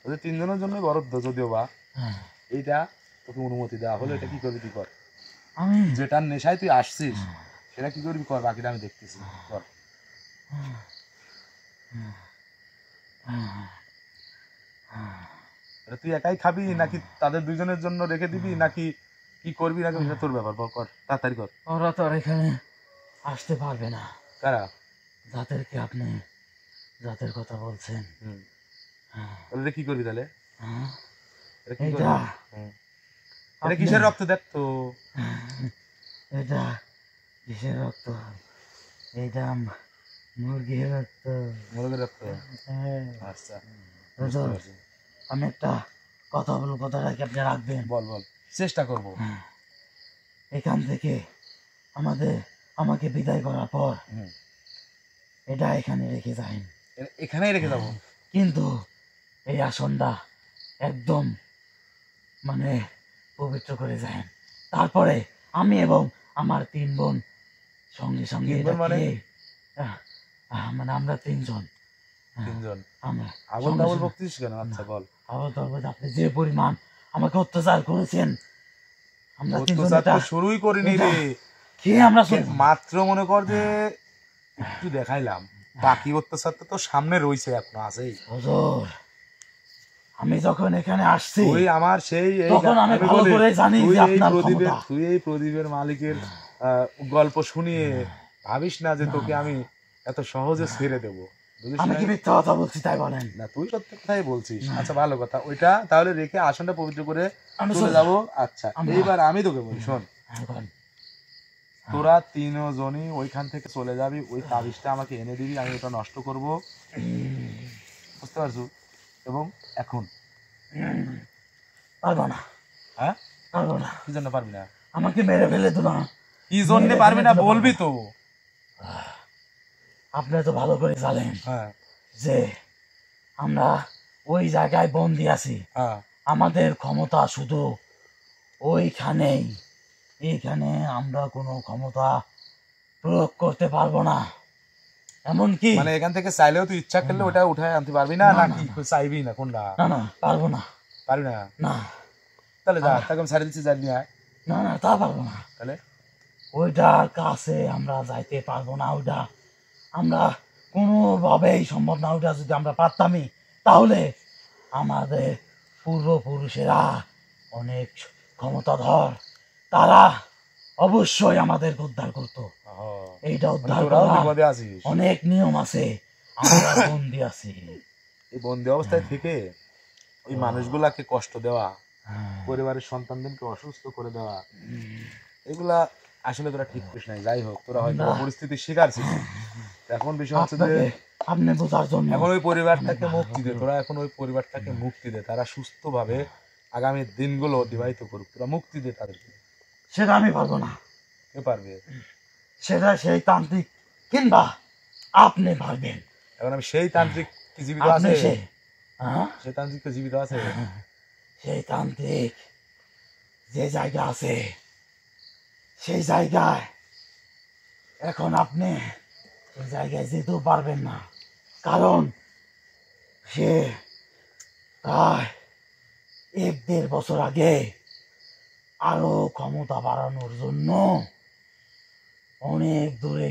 Speaker 1: তোদের তিনজনের জন্য বরাদ্দ যদিও বা, এইটা তোকে অনুমতি দেওয়া হলো, এটা কি করবি তুই কর।
Speaker 2: আমি
Speaker 1: যেটার নেশায় তুই আসছিস সেটা কি করবি কর, বাকিটা আমি দেখতেছি, কর। এটা তুই একাই খাবি নাকি তাদের দুজনের জন্য রেখে দিবি, নাকি কি করবি নাকি সেটা তোর ব্যাপার, বল, কর, তাড়াতাড়ি কর।
Speaker 2: ওরা তো আর এখানে আসতে পারবে না,
Speaker 1: কারা?
Speaker 2: যাদেরকে আপনি যাদের কথা বলছেন।
Speaker 1: হুম, তাহলে কি করবি তাহলে?
Speaker 2: হ্যাঁ,
Speaker 1: এটা কি
Speaker 2: এইটা
Speaker 1: করবি? হুম। এটা কিসের রক্ত দেখ তো?
Speaker 2: এটা কিসের রক্ত? এটা মুরগির রক্ত।
Speaker 1: মুরগের রক্ত?
Speaker 2: হ্যাঁ।
Speaker 1: আচ্ছা,
Speaker 2: হুজুর, আমি একটা কথা বলবো, কথাটা কি আপনি রাখবেন?
Speaker 1: বল বল, চেষ্টা করবো।
Speaker 2: এখান থেকে আমাকে বিদায় করার পর
Speaker 1: হুম,
Speaker 2: এটা এখানে রেখে যান,
Speaker 1: এখানেই রেখে যাবো।
Speaker 2: কিন্তু এই আসনটা একদম মানে পবিত্র করে যান। তারপরে আমি এবং আমার 3 বোন সঙ্গে সঙ্গে
Speaker 1: তিন বোন মানে?
Speaker 2: মানে আমরা 3 জন,
Speaker 1: তিনজন?
Speaker 2: আমরা
Speaker 1: আবল তাবল বকতিস কেন? আচ্ছা বল।
Speaker 2: আপনি যে পরিমাণ আমাকে অত্যাচার করেছেন, আমরা 3 জন
Speaker 1: অত্যাচার তো
Speaker 2: এটা
Speaker 1: শুরুই করিনি রে,
Speaker 2: খেয়ে আমরা
Speaker 1: মাত্র মনে কর যে একটু দেখাইলাম, বাকি অত্যাচার তো সামনে রয়েছে, এখনো আছেই।
Speaker 2: হুজুর, আমি যখন এখানে আসছি
Speaker 1: তুই আমার সেই
Speaker 2: তখন আমি ভালো করে জানি যে আপনার ক্ষমতা।
Speaker 1: তুই এই প্রদীপের মালিকের গল্প শুনিয়ে ভাবিস না যে তোকে আমি এত সহজে ছেড়ে দেবো, বুঝিস
Speaker 2: আমি
Speaker 1: না?
Speaker 2: কি মিথ্যা কথা বলছি তাই বলেন?
Speaker 1: না, তুই সত্যি কথাই বলছিস। আচ্ছা ভালো কথা, ওইটা তাহলে রেখে আসনটা পবিত্র করে
Speaker 2: আমি
Speaker 1: চলে
Speaker 2: চলে
Speaker 1: যাবো। আচ্ছা
Speaker 2: আমরা-
Speaker 1: এইবার আমি তোকে বলি, শোন,
Speaker 2: হ্যাঁ, বলেন।
Speaker 1: তোরা তিনজনই ওইখান থেকে চলে যাবি, ওই তাবিজটা আমাকে এনে দিবি, আমি ওটা নষ্ট করব, বুঝতে পারছো? এবং এখন
Speaker 2: পারবো না,
Speaker 1: হ্যাঁ,
Speaker 2: পারবো না,
Speaker 1: কি জন্য পারবি না?
Speaker 2: আমাকে মেরে ফেলে তো না।
Speaker 1: কি জন্য পারবি না বলবি তো।
Speaker 2: আপনি তো ভালো করে জানেন
Speaker 1: হ্যাঁ
Speaker 2: যে আমরা ওই জায়গায় বন্দি আছি।
Speaker 1: হ্যাঁ,
Speaker 2: আমাদের ক্ষমতা শুধু ওইখানেই, এইখানে আমরা কোনো ক্ষমতা প্রয়োগ করতে পারবো না। এমনকি
Speaker 1: মানে এখান থেকে চাইলেও তুই ইচ্ছা করলে ওটা উঠায় আনতে পারবি না, নাকি চাইবি না? কোনটা
Speaker 2: না না, পারবো না,
Speaker 1: পারবি না?
Speaker 2: না
Speaker 1: তাহলে যা, তাকে আমি ছাড়ে দিচ্ছি, যা নিয়ে আয়।
Speaker 2: না না, তা পারবো না।
Speaker 1: তাহলে
Speaker 2: ওইটার কাছে আমরা যাইতে পারবো না। ওইটা আমরা কোনোভাবেই সম্ভব না। ওইটা যদি আমরা পারতামই তাহলে আমাদের পূর্বপুরুষেরা অনেক ক্ষমতাধর, তারা অবশ্যই আমাদের উদ্ধার করতো। এইটা উদ্ধার
Speaker 1: তোরাও
Speaker 2: করা
Speaker 1: বিপদে আছিস।
Speaker 2: অনেক নিয়ম আছে, আমরা বন্দি আছি।
Speaker 1: এই বন্দি অবস্থায় থেকে ওই মানুষগুলাকে কষ্ট দেওয়া, পরিবারের সন্তানদেরকে অসুস্থ করে দেওয়া, এগুলা আসলে তোরা ঠিক করিস নাই। যাই হোক, তোরা হয়তো পরিস্থিতির শিকার ছিস। এখন বিষয় হচ্ছে যে
Speaker 2: আপনি বোঝার জন্য
Speaker 1: এখন ওই পরিবারটাকে মুক্তি দে, তোরা এখন ওই পরিবারটাকে মুক্তি দে, তারা সুস্থভাবে আগামী দিনগুলো অতিবাহিত করুক, তোরা মুক্তি দে তাদেরকে।
Speaker 2: সেটা আমি পারবো না,
Speaker 1: কে পারবে?
Speaker 2: সেটা সেই তান্ত্রিক কিংবা আপনি পারবেন।
Speaker 1: এখন আমি সেই তান্ত্রিক কি জীবিত
Speaker 2: আপনি
Speaker 1: আছে?
Speaker 2: হ্যাঁ,
Speaker 1: সেই তান্ত্রিক তো জীবিত আছে।
Speaker 2: সেই তান্ত্রিক যে জায়গা আছে সেই জায়গায় এখন আপনি সেই জায়গায় যেতেও পারবেন না, কারণ সে প্রায় 1-1.5 বছর আগে আরো ক্ষমতা বাড়ানোর জন্য অনেক দূরে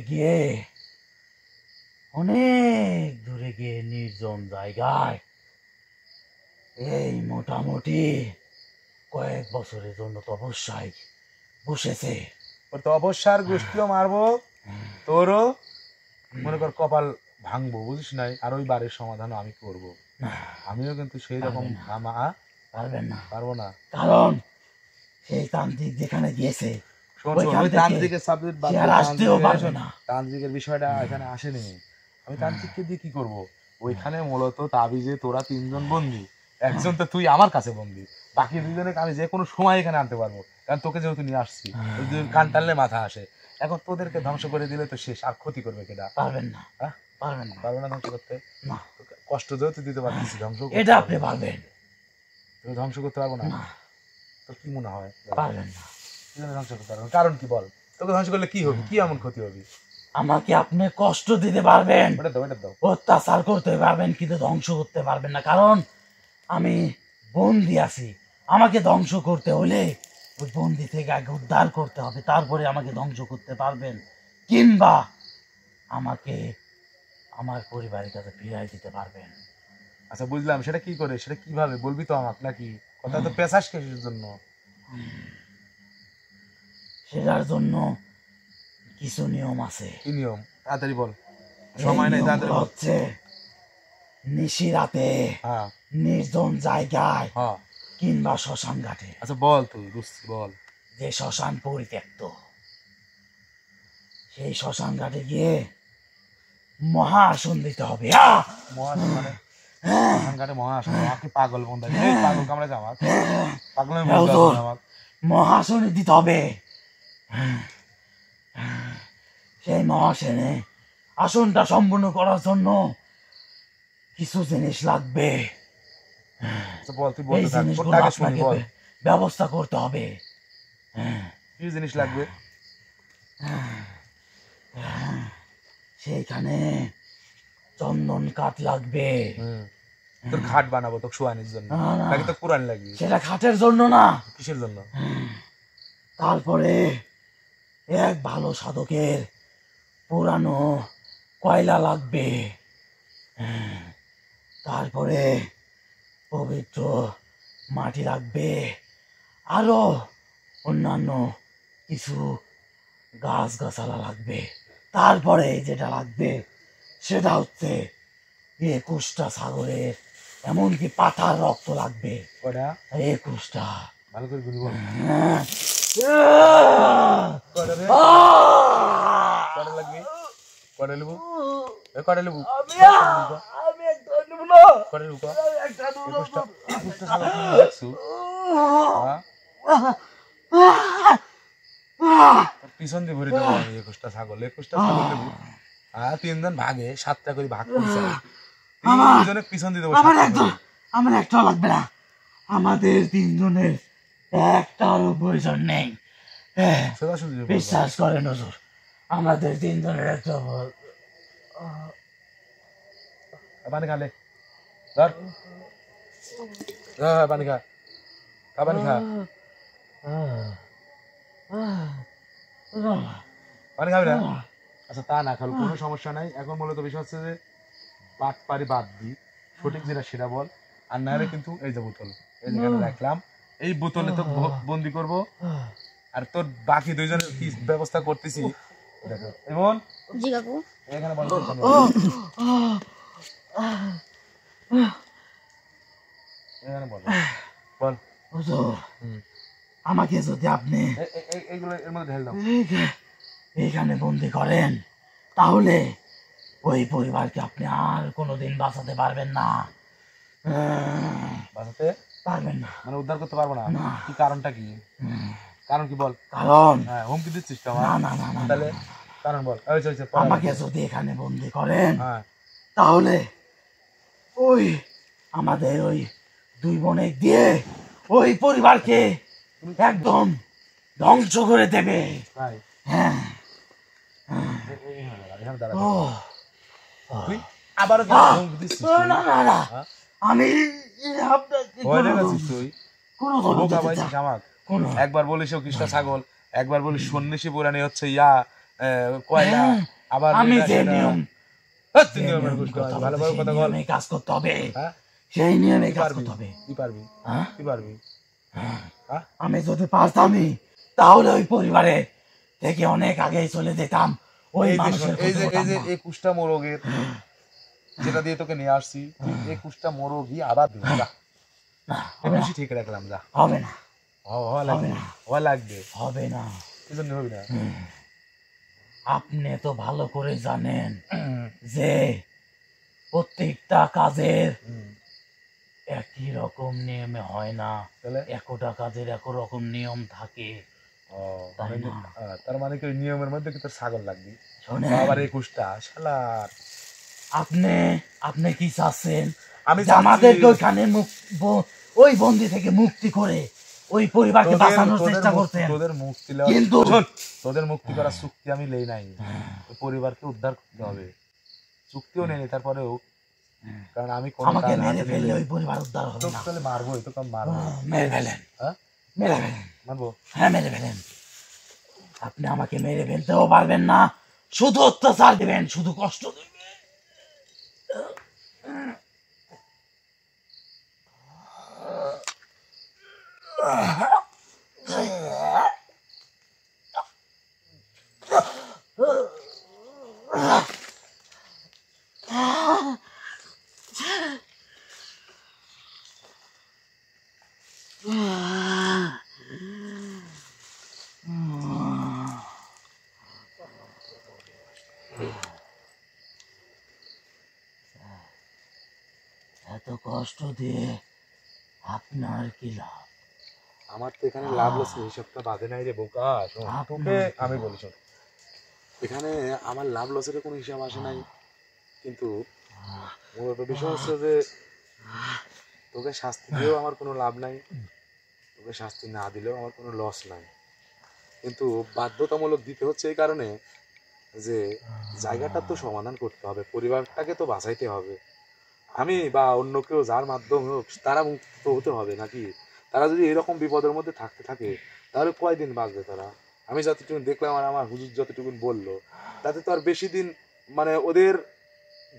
Speaker 2: গিয়ে নির্জন জায়গায় এই মোটামুটি কয়েক বছরের জন্য তপস্যায় বসেছে।
Speaker 1: ওর তো অবসর গোষ্ঠীও মারবো, তোরও মনে কর কপাল ভাঙবো, বুঝিস নাই? আর ওই বাড়ির সমাধানও আমি করব। আমিও কিন্তু সেই রকম
Speaker 2: পারবেন না,
Speaker 1: পারবো না,
Speaker 2: কারণ সেই তান্ত্রিক যেখানে গিয়েছে
Speaker 1: শোন,
Speaker 2: ওইখান
Speaker 1: ওই
Speaker 2: থেকে
Speaker 1: তান্ত্রিকের সাবজেক্ট বাদ
Speaker 2: সে
Speaker 1: দে,
Speaker 2: আর আসতেও পারবে না।
Speaker 1: তান্ত্রিকের বিষয়টা এখানে আসেনি। আমি তান্ত্রিককে দিয়ে কি করব? ওইখানে মূলত তাবিজে তোরা তিনজন বন্দি, একজন তো তুই আমার কাছে বন্দি, বাকি দুজনে আমি যে কোনো সময় এখানে আনতে পারবো, কারণ তোকে যেহেতু নিয়ে আসছি। ওই দুজন কান টানলে মাথা আসে। এখন তোদেরকে ধ্বংস করে দিলে তো শেষ, আর ক্ষতি করবে কেটা?
Speaker 2: পারবেন না,
Speaker 1: হ্যাঁ,
Speaker 2: পারবেন না,
Speaker 1: পারবে না ধ্বংস করতে।
Speaker 2: না,
Speaker 1: তোকে কষ্ট যেহেতু দিতে পারতেছি, ধ্বংস করতে
Speaker 2: এটা
Speaker 1: পারবো
Speaker 2: আপনি
Speaker 1: না।
Speaker 2: পারবেন
Speaker 1: তোকে ধ্বংস করতে পারবো না?
Speaker 2: না,
Speaker 1: তোর কি মনে হয়
Speaker 2: পারবেন না।
Speaker 1: কি জন্য ধ্বংস করতে পারবো না? কারণ কি বল? তোকে ধ্বংস করলে কি হবে? কি এমন ক্ষতি হবে?
Speaker 2: আমাকে আপনি কষ্ট দিতে পারবেন,
Speaker 1: ওটা দাও, ওটা দাও।
Speaker 2: অত্যাচার করতে পারবেন, কিন্তু ধ্বংস করতে পারবেন না, কারণ আমি বন্দি আছি। আমাকে ধ্বংস করতে হলে ওই বন্দি থেকে আগে উদ্ধার করতে হবে, তারপরে আমাকে ধ্বংস করতে পারবেন, কিংবা আমাকে আমার পরিবারের কাছে ফিরাই দিতে পারবেন।
Speaker 1: আচ্ছা বুঝলাম, সেটা কি করে, সেটা কিভাবে বলবি তো আমাকে, নাকি কথা তো পেশাস কিসের জন্য?
Speaker 2: সেটার জন্য কিছু নিয়ম আছে।
Speaker 1: কি নিয়ম? তাড়াতাড়ি বল, সময় নেই,
Speaker 2: এই
Speaker 1: তাড়াতাড়ি
Speaker 2: নিয়মগুলো
Speaker 1: বল।
Speaker 2: হচ্ছে নিশিরাতে
Speaker 1: হ্যাঁ
Speaker 2: নির্জন জায়গায়
Speaker 1: হ্যাঁ,
Speaker 2: কিংবা শ্মশান ঘাটে,
Speaker 1: আচ্ছা বল, তুই বুঝছি বল।
Speaker 2: যে শ্মশান পরিত্যক্ত, সেই শ্মশান ঘাটে গিয়ে মহাসন দিতে হবে।
Speaker 1: মহাসন মানে ঘাটে মহাসন? আমাকে পাগল বন্ধা, এই পাগল কামড়েছে আমার, পাগল আমি বুঝতে পারছি না আমার।
Speaker 2: মহাসনে দিতে হবে। সেই মহাসনে আসনটা সম্পূর্ণ করার জন্য কিছু জিনিস লাগবে।
Speaker 1: আচ্ছা বল, তুই
Speaker 2: এই
Speaker 1: বলতে থাক,
Speaker 2: জিনিসগুলো
Speaker 1: কোনটা আগে শুনি
Speaker 2: আপনাকে
Speaker 1: বল।
Speaker 2: ব্যবস্থা করতে হবে।
Speaker 1: কি জিনিস লাগবে?
Speaker 2: সেইখানে চন্দন কাঠ লাগবে।
Speaker 1: তোর খাট বানাবো তোকে শোয়ানির জন্য,
Speaker 2: না, না।
Speaker 1: নাকি তো পুরান লাগবে?
Speaker 2: সেটা খাটের জন্য না,
Speaker 1: কিসের জন্য?
Speaker 2: তারপরে এক ভালো সাধকের পুরানো কয়লা লাগবে। তারপরে পবিত্র মাটি লাগবে, আরো অন্যান্য কিছু গাছ গাছালা লাগবে, তারপরে যেটা লাগবে সেটা হচ্ছে 21টা ছাগলের, এমনকি পাঠার রক্ত লাগবে।
Speaker 1: কয়টা?
Speaker 2: 21টা।
Speaker 1: ভালো করে গুলি বল।
Speaker 2: আহ!
Speaker 1: কয়টা রে? কয়টা লাগবে? কয়টা নেবো? কয়টা নেবো?
Speaker 2: আমি একটা নেব না,
Speaker 1: কয়টা নেবো?
Speaker 2: আমি একটা নেব না।
Speaker 1: 21টা ছাগল তুমি দেখছো? হ্যাঁ? তোর পিছন দিয়ে ভরে দেবো আমি 21টা ছাগল। 21টা ছাগল নেবো। আর 3 জন ভাগে 7টা করে ভাগ করছে। 3 জনে পিছন দিয়ে দেবো 7টা করে।
Speaker 2: আমার একটাও লাগবে না, আমাদের 3 জনের একটারও প্রয়োজন নেই।
Speaker 1: সোজাসুজি বল।
Speaker 2: বিশ্বাস করেন হুজুর, আমাদের 3 জনের একটা
Speaker 1: পানি খালে ধর পানি খা পানি খা পানি খাবি না? আচ্ছা তা না খালো কোনো সমস্যা নাই। এখন মূলত বিষয় হচ্ছে যে পাট পারি বাদ দি, সঠিক যেটা সেটা বল। আর না হলে কিন্তু এই যে বোতল, এই যেখানে রাখলাম, এই বোতলে তো বন্দি করব। আর তোর বাকি 2 জনের কি ব্যবস্থা করতেছি দেখো। এমন
Speaker 4: জি কাকু।
Speaker 1: এখানে বল এখানে বল বল।
Speaker 2: হুজুর,
Speaker 1: হুম।
Speaker 2: আমাকে যদি আপনি
Speaker 1: এইগুলো এর মধ্যে ঢেল দাও।
Speaker 2: এইখানে বন্দি করেন, তাহলে ওই পরিবারকে আপনি আর কোনোদিন বাঁচাতে পারবেন না।
Speaker 1: বাঁচাতে
Speaker 2: পারবেন না।
Speaker 1: মানে উদ্ধার করতে পারবো না?
Speaker 2: না।
Speaker 1: কি কারণটা কি? কারণ কি বল?
Speaker 2: কারণ
Speaker 1: হ্যাঁ হুমকি দিচ্ছিস তো
Speaker 2: না
Speaker 1: আমার?
Speaker 2: না না না
Speaker 1: তাহলে কারণ বল।
Speaker 2: আমাকে যদি এখানে বন্দি করেন,
Speaker 1: হ্যাঁ
Speaker 2: তাহলে ওই আমাদের ওই 2 বোনে দিয়ে ওই পরিবারকে একদম ধ্বংস করে দেবে।
Speaker 1: তাই
Speaker 2: হ্যাঁ।
Speaker 1: এখানে দাঁড়া।
Speaker 2: ও
Speaker 1: তুই আবারও কেন হুমকি দিচ্ছিস তুই?
Speaker 2: না না না,
Speaker 1: হ্যাঁ?
Speaker 2: আমি আপনাকে
Speaker 1: ভয় দেখাচ্ছিস তুই?
Speaker 2: কোনো
Speaker 1: বোকা পাইছিস আমার?
Speaker 2: কোনো
Speaker 1: একবার বলিস ও কৃষ্ণ ছাগল, একবার বলিস সন্ন্যাসী পুরানি হচ্ছে ইয়া কয়লা, আবার
Speaker 2: আমি
Speaker 1: এটা
Speaker 2: যে
Speaker 1: সেটা।
Speaker 2: নিয়ম
Speaker 1: হ্যাঁ, তুই
Speaker 2: যে
Speaker 1: নিয়মের
Speaker 2: নিয়ম
Speaker 1: গোষ্ঠী,
Speaker 2: কথা
Speaker 1: ভালোভাবে
Speaker 2: বলছি,
Speaker 1: কথা
Speaker 2: সেই
Speaker 1: বল।
Speaker 2: নিয়মে কাজ করতে হবে।
Speaker 1: হ্যাঁ?
Speaker 2: সেই নিয়মে
Speaker 1: তুই
Speaker 2: কাজ
Speaker 1: পারবি?
Speaker 2: করতে হবে।
Speaker 1: তুই পারবি?
Speaker 2: হ্যাঁ?
Speaker 1: তুই পারবি? হ্যাঁ?
Speaker 2: আমি যদি পারতামই, তাহলে ওই পরিবারে থেকে অনেক আগেই চলে যেতাম। ওই
Speaker 1: এই যে
Speaker 2: মানুষের
Speaker 1: এই যে
Speaker 2: ক্ষতি
Speaker 1: এই যে
Speaker 2: হতাম না।
Speaker 1: এই কুষ্টা মোরগের যেটা দিয়ে তোকে নিয়ে আসছি, তুই এই কুষ্টা মোরগই আবার দিবি। যা,
Speaker 2: না,
Speaker 1: এই বেশি ঠিক রাখলাম। যা,
Speaker 2: হবে না,
Speaker 1: হওয়া লাগবে,
Speaker 2: না।
Speaker 1: হওয়া লাগবে।
Speaker 2: হবে না।
Speaker 1: কি জন্য হবে না?
Speaker 2: আপনি তো ভালো করে জানেন যে প্রত্যেকটা কাজের
Speaker 1: হুম,
Speaker 2: একই রকম নিয়মে হয় না।
Speaker 1: তাহলে
Speaker 2: একটা কাজের এক রকম নিয়ম থাকে।
Speaker 1: ও,
Speaker 2: তাই
Speaker 1: মানে
Speaker 2: না?
Speaker 1: তার মানে কি ওই নিয়মের মধ্যে কি তোর ছাগল লাগবে?
Speaker 2: শোনেন,
Speaker 1: আবার এই কুষ্টা শালার।
Speaker 2: আপনি আপনি কি চাচ্ছেন?
Speaker 1: আমি
Speaker 2: যে আমাদেরকে ওইখানে ওই বন্দি থেকে মুক্তি করে ওই পরিবারকে বাঁচানোর চেষ্টা করতেন,
Speaker 1: তোদের মুক্তি
Speaker 2: কিন্তু
Speaker 1: তোদের মুক্তি করার চুক্তি আমি লেই নাই। ওই পরিবারকে উদ্ধার করতে হবে, চুক্তিও নেই তারপরেও। কারণ আমি কোন
Speaker 2: আমাকে
Speaker 1: কাজ
Speaker 2: মেরে
Speaker 1: হাতে
Speaker 2: ফেললে
Speaker 1: নিলে
Speaker 2: ওই পরিবার উদ্ধার হবে
Speaker 1: তোকে
Speaker 2: না।
Speaker 1: তাহলে মারবোই, তোকে আমি মারবো।
Speaker 2: মেরে ফেলেন,
Speaker 1: হ্যাঁ,
Speaker 2: মেরে ফেলেন,
Speaker 1: মারবো।
Speaker 2: হ্যাঁ মেরে ফেলেন। আপনি আমাকে মেরে ফেলতেও পারবেন না, শুধু অত্যাচার দিবেন, শুধু কষ্ট দিবেন। এত কষ্ট দিয়ে আপনার কি লাভ?
Speaker 1: আমার তো এখানে লাভ লসের হিসাবটা বাঁধে নাই রে বোকা। শোন, তোকে আমি বলি শোন, এখানে আমার লাভ লসের কোনো হিসাব আসে নাই, কিন্তু মূলত বিষয় হচ্ছে যে তোকে শাস্তি দিয়েও আমার কোনো লাভ নাই, তোকে শাস্তি না দিলেও আমার কোনো লস নাই। কিন্তু বাধ্যতামূলক দিতে হচ্ছে এই কারণে যে জায়গাটা তো সমাধান করতে হবে, পরিবারটাকে তো বাঁচাইতে হবে। আমি বা অন্য কেউ যার মাধ্যমে হোক তারা মুক্ত হতে হবে নাকি? তারা যদি এরকম বিপদের মধ্যে থাকতে থাকে তাহলে কয়দিন বাঁচবে তারা? আমি যতটুকু দেখলাম আর আমার হুজুর যতটুকু বললো, তাতে তো আর বেশি দিন, মানে ওদের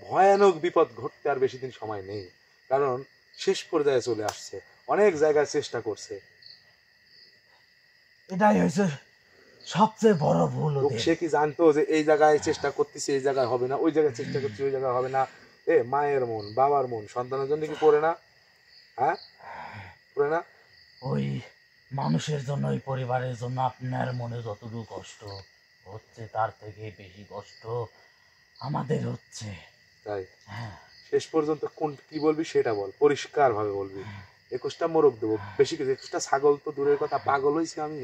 Speaker 1: ভয়ানক বিপদ ঘটতে আর বেশি দিন সময় নেই। কারণ শেষ পর্যায়ে চলে আসছে, অনেক জায়গায় চেষ্টা করছে।
Speaker 2: এটাই হয়েছে সবচেয়ে বড় ভুল
Speaker 1: তো
Speaker 2: ওদের।
Speaker 1: সে কি জানতো যে এই জায়গায় চেষ্টা করতেছি এই জায়গায় হবে না, ওই জায়গায় চেষ্টা করছি ওই জায়গায় হবে না? মায়ের মন বাবার মন সন্তানের জন্য কি পড়ে না? হ্যাঁ, পড়ে না?
Speaker 2: ওই মানুষের জন্য, ওই পরিবারের জন্য আপনার মনে যতটুকু কষ্ট হচ্ছে তার থেকে বেশি কষ্ট আমাদের হচ্ছে।
Speaker 1: তাই
Speaker 2: হ্যাঁ,
Speaker 1: শেষ পর্যন্ত কোন কি বলবি সেটা বল, পরিষ্কার ভাবে বলবি। 21টা মোরগ দেবো, বেশি কিছু 21টা ছাগল তো দূরের কথা, পাগল হয়েছি আমি।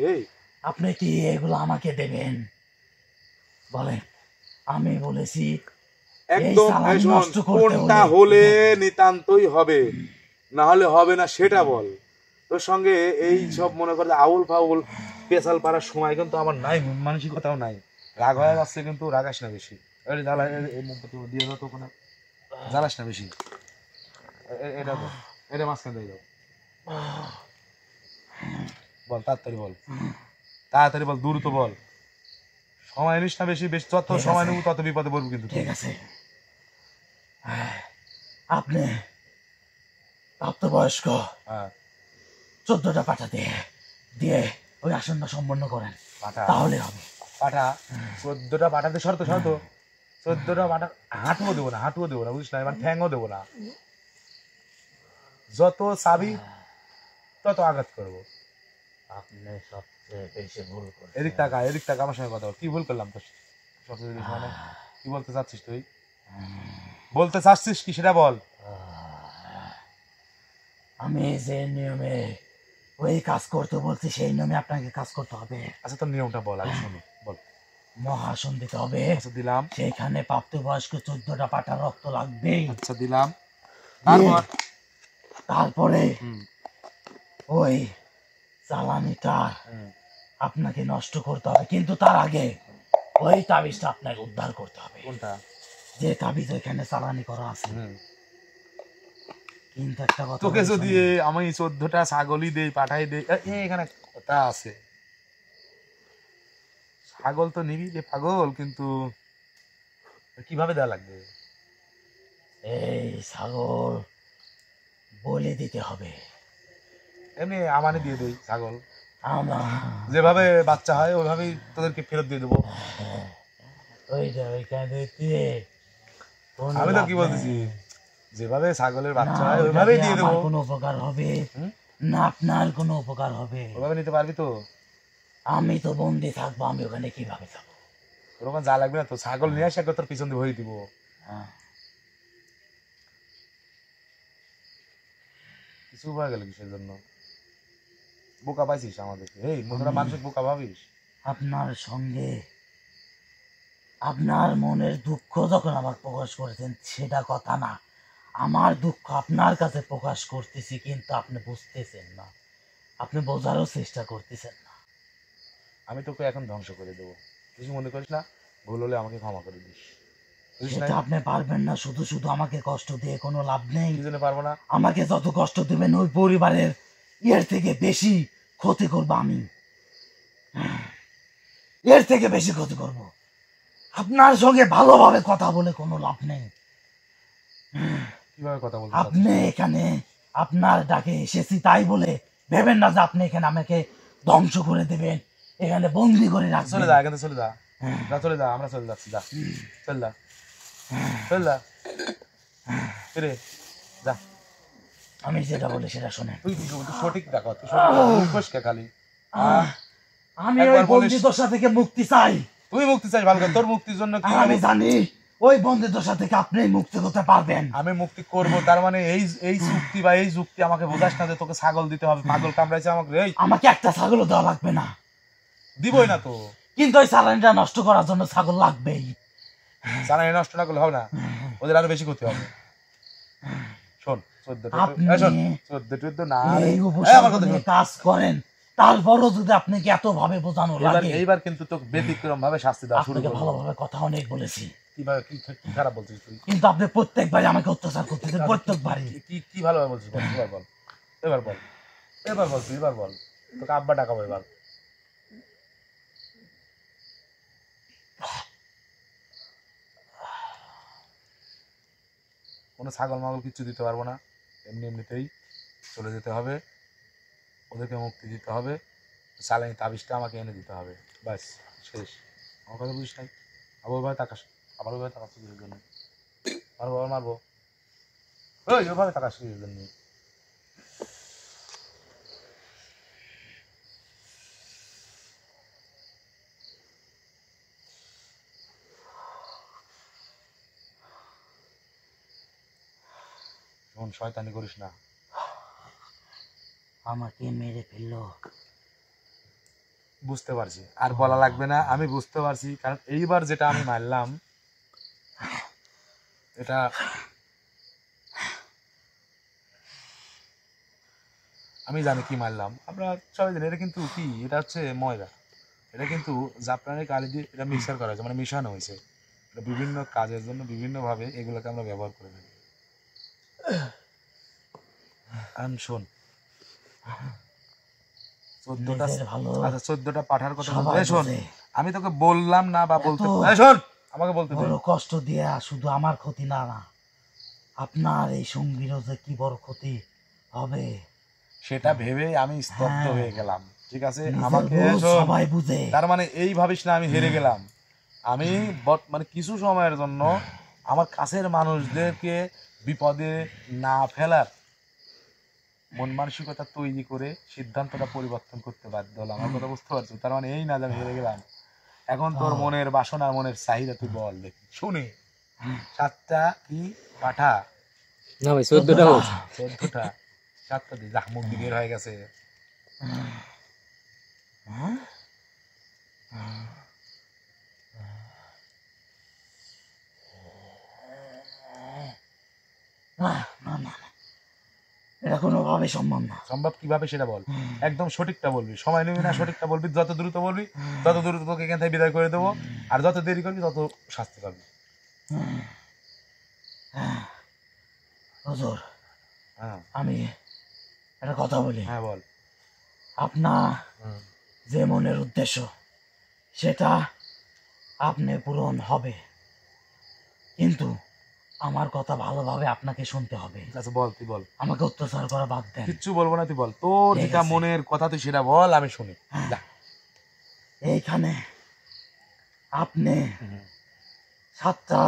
Speaker 2: আপনি কি এগুলো আমাকে দেবেন বলেন? আমি বলেছি
Speaker 1: একদম
Speaker 2: সালামি
Speaker 1: শোন,
Speaker 2: নষ্ট করতে
Speaker 1: কোনটা
Speaker 2: হলে
Speaker 1: হলে নিতান্তই হবে, না হলে হবে না সেটা বল। তোর সঙ্গে এই সব মনে করে আউল ফাউল পেশাল পাড়ার সময় কিন্তু আমার নাই, মন মানসিকতাও নাই। রাগ হয়ে যাচ্ছে কিন্তু রাগাস না বেশি। জ্বালা এই মুখ দিয়ে দাও তো ওখানে, জ্বালাস না বেশি। এটা বল, এটা মাঝখান দিয়ে দাও। বল তাড়াতাড়ি বল, তাড়াতাড়ি বল, দ্রুত বল, সময় নিস না বেশি। বেশি যত
Speaker 2: ঠিক
Speaker 1: সময়
Speaker 2: আছে।
Speaker 1: নেব তত বিপদে পড়বি কিন্তু তুই।
Speaker 2: ঠিক আছে, আপনি প্রাপ্তবয়স্ক
Speaker 1: হ্যাঁ,
Speaker 2: 14টা পাঠা দিয়ে ওই আসনটা সম্পন্ন করেন,
Speaker 1: পাঠা
Speaker 2: তাহলে হবে।
Speaker 1: পাঠা 14টা পাঠাতে শর্ত শর্ত 14টা পাঠা হাঁটুও দেবো না, হাঁটুও দেবো না, বুঝিস না, এবার ঠ্যাংও দেবো না। যত চাবি তত আঘাত করবো।
Speaker 2: আপনি সবচেয়ে বেশি ভুল করেন।
Speaker 1: এদিক টাকা, এদিক টাকা, আমার সঙ্গে কথা বল। কি ভুল করলাম তোর সবচেয়ে বেশি? মানে কি বলতে চাচ্ছিস তুই? বলতে চাচ্ছিস কি সেটা বল।
Speaker 2: আমি যে নিয়মে ওই কাজ করতে বলছি সেই নিয়মে আপনাকে কাজ করতে হবে।
Speaker 1: আচ্ছা তোর নিয়মটা বল, আগে শুনি বল।
Speaker 2: মহাসন দিতে হবে,
Speaker 1: আচ্ছা দিলাম,
Speaker 2: সেইখানে প্রাপ্তবয়স্ক 14টা পাঠার রক্ত লাগবেই।
Speaker 1: আচ্ছা দিলাম, তারপর
Speaker 2: তারপরে
Speaker 1: হুম,
Speaker 2: ওই জ্বালানিটা
Speaker 1: হুম,
Speaker 2: আপনাকে নষ্ট করতে হবে, কিন্তু তার আগে ওই তাবিজটা আপনাকে উদ্ধার করতে হবে।
Speaker 1: কোনটা?
Speaker 2: যে তাবিজ ওইখানে চালানি করা আছে।
Speaker 1: হুম।
Speaker 2: কিন্তু একটা কথা
Speaker 1: তোকে
Speaker 2: বলি
Speaker 1: যদি
Speaker 2: শোনেন।
Speaker 1: আমি 14টা ছাগলই দেই, পাঠাই দেই, এখানে কথা আছে। ছাগল তো নিবি রে পাগল, কিন্তু কিভাবে দেওয়া লাগবে?
Speaker 2: এই ছাগল বলে দিতে হবে।
Speaker 1: এমনি আমানে দিয়ে দেই ছাগল,
Speaker 2: আমরা
Speaker 1: যেভাবে বাচ্চা হয় ওইভাবেই তোদেরকে ফেরত দিয়ে দেবো।
Speaker 2: ওইটা ওইখানে দিয়ে কোনো
Speaker 1: আমি তো
Speaker 2: লাভ
Speaker 1: কি
Speaker 2: নেই।
Speaker 1: বলতেছি, যেভাবে ছাগলের
Speaker 2: না,
Speaker 1: বাচ্চা হয়
Speaker 2: ওইটা
Speaker 1: ওইভাবেই
Speaker 2: দিয়ে
Speaker 1: দিয়ে
Speaker 2: আমার
Speaker 1: দেবো।
Speaker 2: কোনো উপকার হবে
Speaker 1: হুম?
Speaker 2: না, আপনার কোনো উপকার হবে?
Speaker 1: ওইভাবে নিতে পারবি তো?
Speaker 2: আমি তো বন্দি থাকবো, আমি ওখানে কিভাবে যাবো?
Speaker 1: ওরকম যা লাগবে না তো, ছাগল নিয়ে আসে একবার তোর পিছন দিয়ে ভরে দিব।
Speaker 2: হ্যাঁ।
Speaker 1: কিছু হয়ে গেল কিসের জন্য? বোকা পাইছিস আমাদেরকে? এই তোরা মানুষের বোকা ভাবিস?
Speaker 2: আপনার সঙ্গে আপনার মনের দুঃখ যখন আমার প্রকাশ করেছেন সেটা কথা না, আমার দুঃখ আপনার কাছে প্রকাশ করতেছি, কিন্তু আপনি বুঝতেছেন না, আপনি বোঝারও চেষ্টা করতেছেন না।
Speaker 1: আমি তোকে এখন ধ্বংস করে দেবো, কিছু মনে করিস না। ভুল হলে আমাকে ক্ষমা করে দিস, বুঝিস না?
Speaker 2: সেটা আপনি পারবেন না, শুধু শুধু আমাকে কষ্ট দিয়ে কোনো লাভ নেই।
Speaker 1: কি জন্য পারবো না?
Speaker 2: আমাকে যত কষ্ট দেবেন ওই পরিবারের এর থেকে বেশি ক্ষতি করব আমি, এর থেকে বেশি ক্ষতি করব। আপনার সঙ্গে ভালোভাবে কথা বলে কোনো লাভ নেই।
Speaker 1: কিভাবে কথা বলতে
Speaker 2: আপনি
Speaker 1: চাচ্ছিস?
Speaker 2: এখানে আপনার ডাকে এসেছি তাই বলে ভেবেন না যে আপনি এখানে আমাকে ধ্বংস করে দেবেন, এখানে বন্দি করে
Speaker 1: চলে
Speaker 2: রাখবেন।
Speaker 1: যা, এখান থেকে চলে যা, যা চলে যা, আমরা চলে যাচ্ছি, যা চল যা, চল যা, রে যা।
Speaker 2: আমি যেটা বলি সেটা শোনেন।
Speaker 1: তুই তুই তুই সঠিক দেখা, তুই সঠিক মুখোশ কে খালি?
Speaker 2: আমি
Speaker 1: একবার
Speaker 2: ওই বন্দি
Speaker 1: বলিস।
Speaker 2: দশা থেকে মুক্তি চাই।
Speaker 1: তুই মুক্তি চাই ভালো করে, তোর মুক্তির জন্য কি
Speaker 2: আর আমি জানি ওই বন্দি দশা থেকে আপনি মুক্তি হতে পারবেন।
Speaker 1: আমি মুক্তি করব? তার মানে এই এই চুক্তি বা এই যুক্তি আমাকে বোঝাস না যে তোকে ছাগল দিতে হবে? পাগল কামড়াইছে আমাকে, এই
Speaker 2: আমাকে একটা ছাগলও দেওয়া লাগবে না,
Speaker 1: দিবই না তো।
Speaker 2: কিন্তু ওই সালানিটা নষ্ট করার জন্য ছাগল লাগবেই।
Speaker 1: জানা নষ্ট না করলে হবে না, ওদের আরো বেশি করতে হবে। শোন 14টা,
Speaker 2: আপনি
Speaker 1: শোন 14টা না রে,
Speaker 2: এই
Speaker 1: আমার কথা
Speaker 2: উপসর্গ
Speaker 1: শোন।
Speaker 2: কাজ করেন, তারপরও যদি আপনাকে এত ভাবে বোঝানো
Speaker 1: এবার
Speaker 2: লাগে।
Speaker 1: এইবার কিন্তু তোকে ব্যতিক্রম ভাবে শাস্তি দেওয়া শুরু
Speaker 2: আপনাকে
Speaker 1: করবো।
Speaker 2: ভালোভাবে কথা অনেক বলেছি,
Speaker 1: কিভাবে কি কি খারাপ বলছিস তুই?
Speaker 2: কিন্তু আপনি প্রত্যেকবারই আমাকে অত্যাচার করতেছেন, প্রত্যেকবারই।
Speaker 1: কি কি ভালোভাবে বলছিস বল, এবার বল, এবার বল, এবার বল, তুই এবার বল। তোকে আব্বা ডাকাবো এবার। কোনো ছাগল মাগল কিচ্ছু দিতে পারবো না, এমনি এমনিতেই চলে যেতে হবে, ওদেরকে মুক্তি দিতে হবে। সালাইনি তাবিজটা আমাকে এনে দিতে হবে, ব্যাস শেষ। আমার কথা বুঝিস নাই? আবার ওইভাবে তাকাস, আবার ওইভাবে তাকাস কিসের জন্য? মারবো, আবার মারবো। ওই ওইভাবে তাকাস কিসের জন্য? শোন, শয়তানি করিস না।
Speaker 2: আমাকে মেরে ফেললো।
Speaker 1: বুঝতে পারছি, আর বলা লাগবে না, আমি বুঝতে পারছি। কারণ এইবার যেটা আমি মারলাম এটা আমি জানি কি মারলাম, আমরা সবাই জানি। এটা কিন্তু কি, এটা হচ্ছে ময়দা। এটা কিন্তু জাফরানের কালি দিয়ে এটা মিক্সার করা হয়েছে, মানে মিশানো হয়েছে। এটা বিভিন্ন কাজের জন্য বিভিন্নভাবে এগুলোকে আমরা ব্যবহার করে থাকি। আর শোন, 14টা,
Speaker 2: নিজের ভালো
Speaker 1: আচ্ছা 14টা পাঠার কথা
Speaker 2: সবাই
Speaker 1: বলতে শোন,
Speaker 2: বোঝে।
Speaker 1: আমি তোকে বললাম না বা বলতে,
Speaker 2: এত
Speaker 1: এই শোন আমাকে বলতে দে।
Speaker 2: বড় কষ্ট দিয়ে শুধু আমার ক্ষতি না, না আপনার এই সঙ্গীরও যে কি বড় ক্ষতি হবে
Speaker 1: সেটা ভেবে আমি স্তব্ধ
Speaker 2: হ্যাঁ।
Speaker 1: হয়ে গেলাম, ঠিক আছে?
Speaker 2: নিজের
Speaker 1: আমাকে
Speaker 2: ভুল
Speaker 1: শোন,
Speaker 2: সবাই বুঝে।
Speaker 1: তার মানে এই ভাবিস না আমি হেরে গেলাম। আমি মানে কিছু সময়ের জন্য আমার কাছের মানুষদেরকে বিপদে না ফেলার মন মানসিকতা তৈরি করে সিদ্ধান্তটা পরিবর্তন করতে বাধ্য হলাম। আমার কথা বুঝতে পারছো? তার মানে এই না যে আমি হেরে গেলাম। এখন তোর মনের বাসনা, মনের চাহিদা তুই বল দেখি শুনি। 7টা কি পাঠা?
Speaker 3: না ভাই 14টা বলছি।
Speaker 1: 14টা? 7টা দিয়ে যা, মুখ দিয়ে বের হয়ে গেছে।
Speaker 2: না না না, এটা কোনোভাবে সম্ভব না।
Speaker 1: সম্ভব কিভাবে সেটা বল, একদম সঠিকটা বলবি, সময় নিবি না, সঠিকটা বলবি। যত দ্রুত বলবি তত দ্রুত তোকে এখান থেকে বিদায় করে দেবো, আর যত দেরি করবি তত শাস্তি পাবি।
Speaker 2: হুজুর,
Speaker 1: হ্যাঁ
Speaker 2: আমি একটা কথা বলি।
Speaker 1: হ্যাঁ বল।
Speaker 2: আপনার যে মনের উদ্দেশ্য সেটা আপনি পূরণ হবে, কিন্তু আমার কথা ভালোভাবে আপনাকে শুনতে হবে।
Speaker 1: আচ্ছা বল, তুই বল।
Speaker 2: আমাকে অত্যাচার করা বাদ দেন।
Speaker 1: কিচ্ছু বলবো না, তুই বল তোর
Speaker 2: ঠিক
Speaker 1: যেটা
Speaker 2: আছে।
Speaker 1: মনের কথা, তুই সেটা বল, আমি শুনি। যা।
Speaker 2: এইখানে আপনি 7টা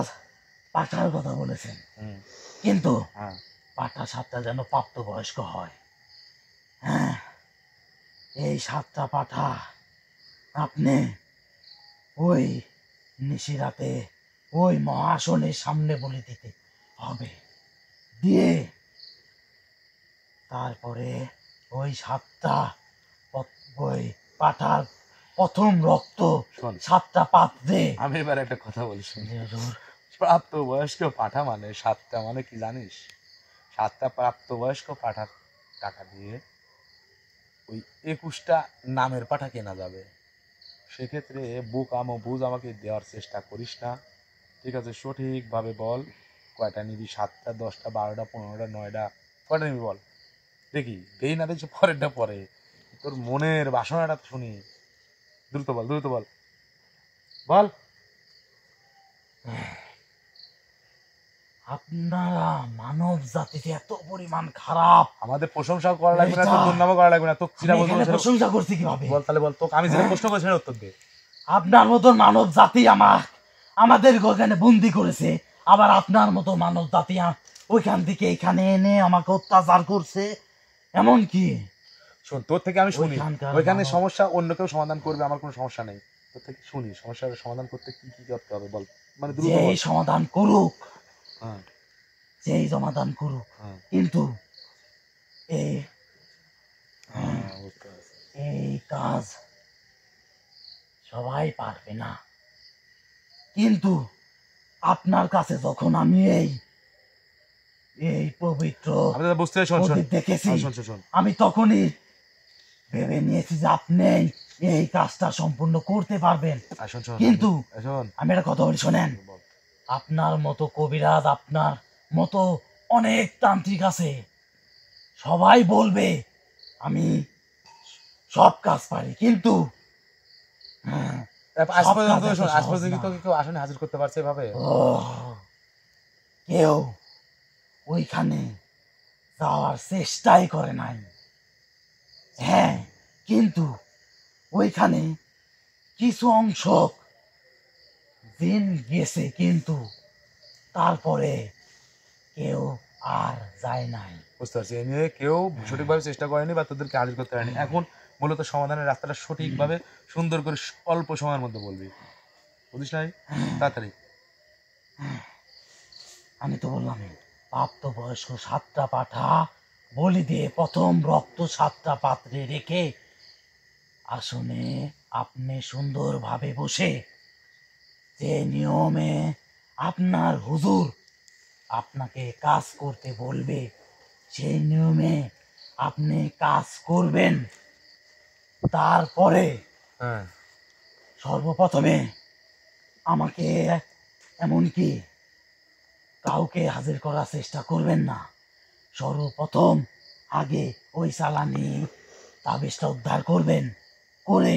Speaker 2: পাঠার কথা বলেছেন,
Speaker 1: হুম,
Speaker 2: কিন্তু
Speaker 1: হ্যাঁ
Speaker 2: পাঠা 7টা যেন প্রাপ্তবয়স্ক হয়। হ্যাঁ, এই 7টা পাঠা আপনি ওই নিশিরাতে ওই মহাসনের সামনে বলে দিতে হবে। দিয়ে তারপরে ওই 7টা ওই পাঠার প্রথম রক্ত
Speaker 1: শোন,
Speaker 2: 7টা পাত্রে।
Speaker 1: আমি এবার একটা কথা বলি শুন। প্রাপ্তবয়স্ক পাঠা মানে 7টা, মানে কি জানিস? 7টা প্রাপ্তবয়স্ক পাঠার টাকা দিয়ে ওই 21টা নামের পাঠা কেনা যাবে। সেক্ষেত্রে বুক বুঝ আমাকে দেওয়ার চেষ্টা করিস না, ঠিক আছে? সঠিকভাবে বল কয়টা নিবি, 7টা, 10টা, 12টা, 15টা, 9টা, কয়টা নিবি বল দেখি। দেই না দেখছি পরেরটা পরে, তোর মনের বাসনাটা তো শুনি। দ্রুত বল, দ্রুত বল, বল।
Speaker 2: আপনারা মানব জাতিতে এত পরিমাণ খারাপ।
Speaker 1: আমাদের প্রশংসা করা লাগবে না,
Speaker 2: এটা-
Speaker 1: তোর দুর্নামও করা লাগবে না, তোকে
Speaker 2: আমি
Speaker 1: যেটা বলবো
Speaker 2: এখানে
Speaker 1: সেটা
Speaker 2: প্রশংসা করছি কিভাবে?
Speaker 1: বল। তাহলে বল, তোকে আমি যেটা প্রশ্ন করেছি সেটা উত্তর দে।
Speaker 2: আপনার মতো মানব জাতি আমাদের ওখানে বন্দি করেছে, আবার আপনার মতো মানব জাতি ওইখান থেকে এখানে এনে আমাকে অত্যাচার করছে। এমন কি
Speaker 1: শোন, তোর থেকে আমি শুনি,
Speaker 2: ওইখানকার
Speaker 1: ওইখানে
Speaker 2: মানব-
Speaker 1: সমস্যা অন্য কেউ সমাধান করবে, আমার কোনো সমস্যা নেই। তোর থেকে শুনি সমস্যার সমাধান করতে কি কি করতে হবে বল, মানে দ্রুত বল।
Speaker 2: যেই সমাধান করুক,
Speaker 1: হ্যাঁ
Speaker 2: যেই সমাধান করুক,
Speaker 1: হ্যাঁ
Speaker 2: কিন্তু এই
Speaker 1: হ্যাঁ, বুঝতে পারছি।
Speaker 2: এই কাজ সবাই পারবে না, কিন্তু আপনার কাছে যখন আমি এই এই পবিত্র
Speaker 1: আমি তো বুঝতে পারছি, শোন শোন,
Speaker 2: প্রদীপ দেখেছি,
Speaker 1: শোন শোন শোন,
Speaker 2: আমি তখনই ভেবে নিয়েছি যে আপনি এই কাজটা সম্পূর্ণ করতে পারবেন।
Speaker 1: শোন শোন,
Speaker 2: কিন্তু
Speaker 1: শোন
Speaker 2: আমি একটা কথা বলি, শোনেন।
Speaker 1: বল।
Speaker 2: আপনার মতো কবিরাজ, আপনার মতো অনেক তান্ত্রিক আছে, সবাই বলবে আমি সব কাজ পারি, কিন্তু
Speaker 1: আজ
Speaker 2: সব
Speaker 1: পর্যন্ত
Speaker 2: কাজ এত
Speaker 1: শোন, আজ
Speaker 2: সহজ
Speaker 1: পর্যন্ত কি
Speaker 2: না।
Speaker 1: তোকে কেউ আসনে হাজির করতে পারছে এভাবে?
Speaker 2: কেউ ওইখানে যাওয়ার চেষ্টাই করে নাই। হ্যাঁ, কিন্তু ওইখানে কিছু অংশ দিন গেছে, কিন্তু তারপরে কেউ আর যায় নাই।
Speaker 1: বুঝতে পারছি, এ নিয়ে কেউ সঠিকভাবে চেষ্টা করেনি বা তাদেরকে হাজির করতে পারেনি। এখন মূলত সমাধানের রাস্তাটা সঠিকভাবে সুন্দর করে অল্প সময়ের মধ্যে বলবি, বুঝিস নাই? তাড়াতাড়ি।
Speaker 2: আমি তো বললামই, প্রাপ্তবয়স্ক 7টা পাঠা বলি দিয়ে প্রথম রক্ত 7টা পাত্রে রেখে আসনে আপনি সুন্দরভাবে বসে যে নিয়মে আপনার হুজুর আপনাকে কাজ করতে বলবে সেই নিয়মে আপনি কাজ করবেন। তারপরে
Speaker 1: হ্যাঁ,
Speaker 2: সর্বপ্রথমে আমাকে এমনকি কাউকে হাজির করার চেষ্টা করবেন না। সর্বপ্রথম আগে ওই চালানি তাবিজটা উদ্ধার করবেন, করে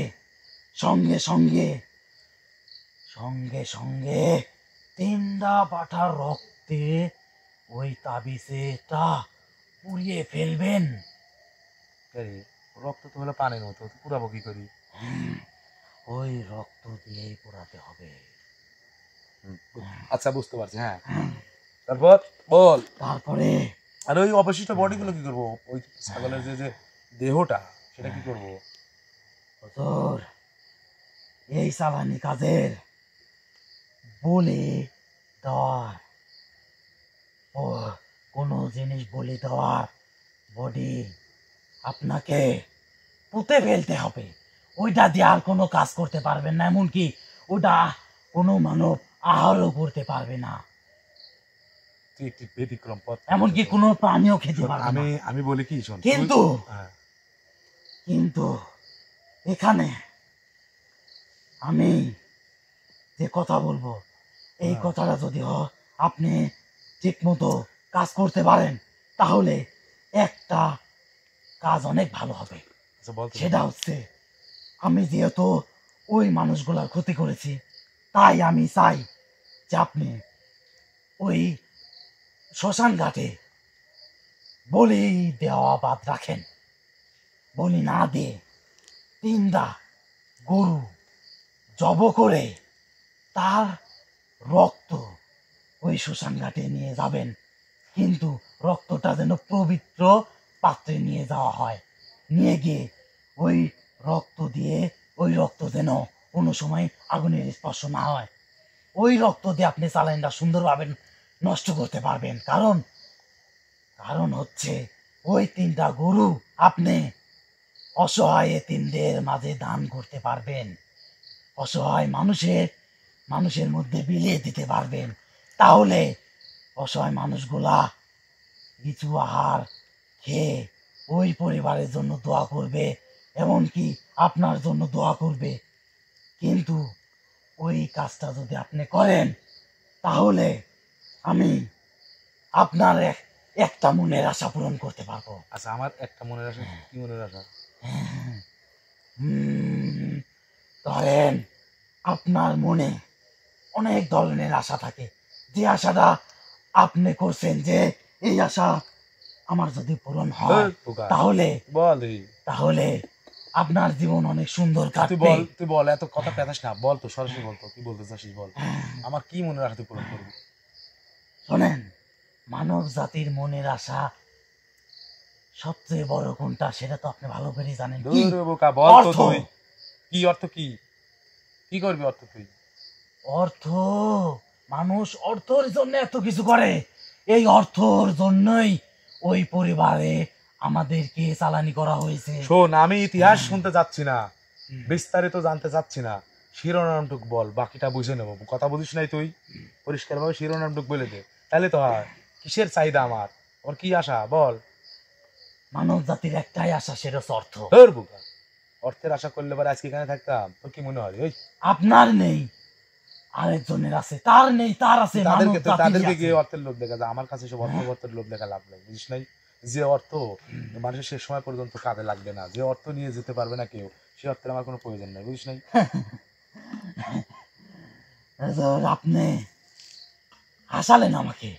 Speaker 2: সঙ্গে সঙ্গে সঙ্গে সঙ্গে 3টা পাঠার রক্তে ওই তাবিজটা পুড়িয়ে ফেলবেন।
Speaker 1: এই রক্ত তো হলো পানির মতো, তো পুরাবো কি করি?
Speaker 2: ওই রক্ত দিয়েই পোড়াতে হবে।
Speaker 1: আচ্ছা, বুঝতে পারছি। হ্যাঁ, তারপর বল।
Speaker 2: তারপরে
Speaker 1: আর ওই অবশিষ্ট বডিগুলো কি করবো? ওই ছাগলের যে যে দেহটা, সেটা কি করবো?
Speaker 2: তোর এই চালানি কাজের বলি দেওয়ার ও কোনো জিনিস বলি দেওয়ার বডি আপনাকে পুঁতে ফেলতে হবে। ওইটা দিয়ে আর কোনো কাজ করতে পারবেন না, এমনকি ওটা কোনো মানব আহারও করতে পারবে না,
Speaker 1: তুই একটি ব্যতিক্রম পথ,
Speaker 2: এমনকি কোনো প্রাণীও খেতে পারবে না।
Speaker 1: আমি আমি বলি কি শোন,
Speaker 2: কিন্তু
Speaker 1: হ্যাঁ,
Speaker 2: কিন্তু এখানে আমি যে কথা বলবো এই কথাটা যদি আপনি ঠিক মতো কাজ করতে পারেন তাহলে একটা কাজ অনেক ভালো হবে।
Speaker 1: আচ্ছা বল তো।
Speaker 2: সেটা হচ্ছে, আমি যেহেতু ওই মানুষগুলার ক্ষতি করেছি, তাই আমি চাই যে আপনি ওই শ্মশান ঘাটে বলি দেওয়া বাদ রাখেন। বলি না দিয়ে 3টা গরু জব করে তার রক্ত ওই শ্মশান ঘাটে নিয়ে যাবেন, কিন্তু রক্তটা যেন পবিত্র পাত্রে নিয়ে যাওয়া হয়। নিয়ে গিয়ে ওই রক্ত দিয়ে ওই রক্ত যেন কোনো সময় আগুনের স্পর্শ না হয়। ওই রক্ত দিয়ে আপনি চালানটা সুন্দরভাবে নষ্ট করতে পারবেন। কারণ কারণ হচ্ছে ওই 3টা গরু আপনি অসহায় এতিমদের মাঝে দান করতে পারবেন, অসহায় মানুষের মধ্যে বিলিয়ে দিতে পারবেন। তাহলে অসহায় মানুষগুলা কিছু আহার খেয়ে ওই পরিবারের জন্য দোয়া করবে, এমনকি আপনার জন্য দোয়া করবে। কিন্তু ওই কাজটা যদি আপনি করেন তাহলে আমি আপনার একটা মনের আশা পূরণ করতে পারবো।
Speaker 1: আচ্ছা, আমার একটা মনের আশা। কি মনের আশা?
Speaker 2: ধরেন আপনার মনে অনেক ধরনের আশা থাকে, যে আশাটা আপনি করছেন যে এই আশা আমার যদি পূরণ হয়
Speaker 1: এই বোকা,
Speaker 2: তাহলে
Speaker 1: বল এই।
Speaker 2: তাহলে আপনার জীবন অনেক সুন্দর
Speaker 1: তুই
Speaker 2: কাটবে।
Speaker 1: বল, তুই বল, এত কথা পেতাস না, বল তো, সরাসরি বল তো, কি বলতে চাচ্ছিস বল। আমার কি মনের আশা তুই পূরণ করবি?
Speaker 2: শোনেন, মানব জাতির মনের আশা সবচেয়ে বড় কোনটা সেটা তো আপনি ভালো করে জানেন। কি?
Speaker 1: দূর বোকা, বল তো
Speaker 2: অর্থ।
Speaker 1: তুই। কি অর্থ? কি কি করবি অর্থ তুই?
Speaker 2: অর্থ। মানুষ অর্থের জন্য এত কিছু করে, এই অর্থর জন্যই ওই পরিবারে আমাদেরকে চালানি করা হয়েছে।
Speaker 1: শোন, আমি ইতিহাস শুনতে যাচ্ছি না, বিস্তারিত জানতে চাচ্ছি না, শিরোনামটুক বল, বাকিটা বুঝে নেবো। কথা বুঝিস নাই তুই? পরিষ্কারভাবে শিরোনামটুক বলে দে, তাহলে তো হয়। কিসের চাহিদা আমার, ওর কি আশা বল?
Speaker 2: মানব জাতির একটাই আশা, সেটা হচ্ছে অর্থ।
Speaker 1: তোর বোকা, অর্থের আশা করলে পরে আজকে এখানে থাকতাম? তোর কি মনে হয়? ওই
Speaker 2: আপনার নেই, আরেকজনের আছে, তার নেই, তার আছে।
Speaker 1: তাদেরকে
Speaker 2: মানব জাতিরই
Speaker 1: তাদেরকে
Speaker 2: আছে।
Speaker 1: গিয়ে অর্থের লোভ দেখা যায়, আমার কাছে সব অর্থের লোভ দেখা লাভ নাই, বুঝিস নাই? যে অর্থ মানুষের শেষ সময় পর্যন্ত কাজে লাগবে না, যে অর্থ নিয়ে যেতে পারবে না কেউ, সে অর্থের আমার কোনো প্রয়োজন নাই, বুঝিস নাই?
Speaker 2: আপনি হাসালেন আমাকে।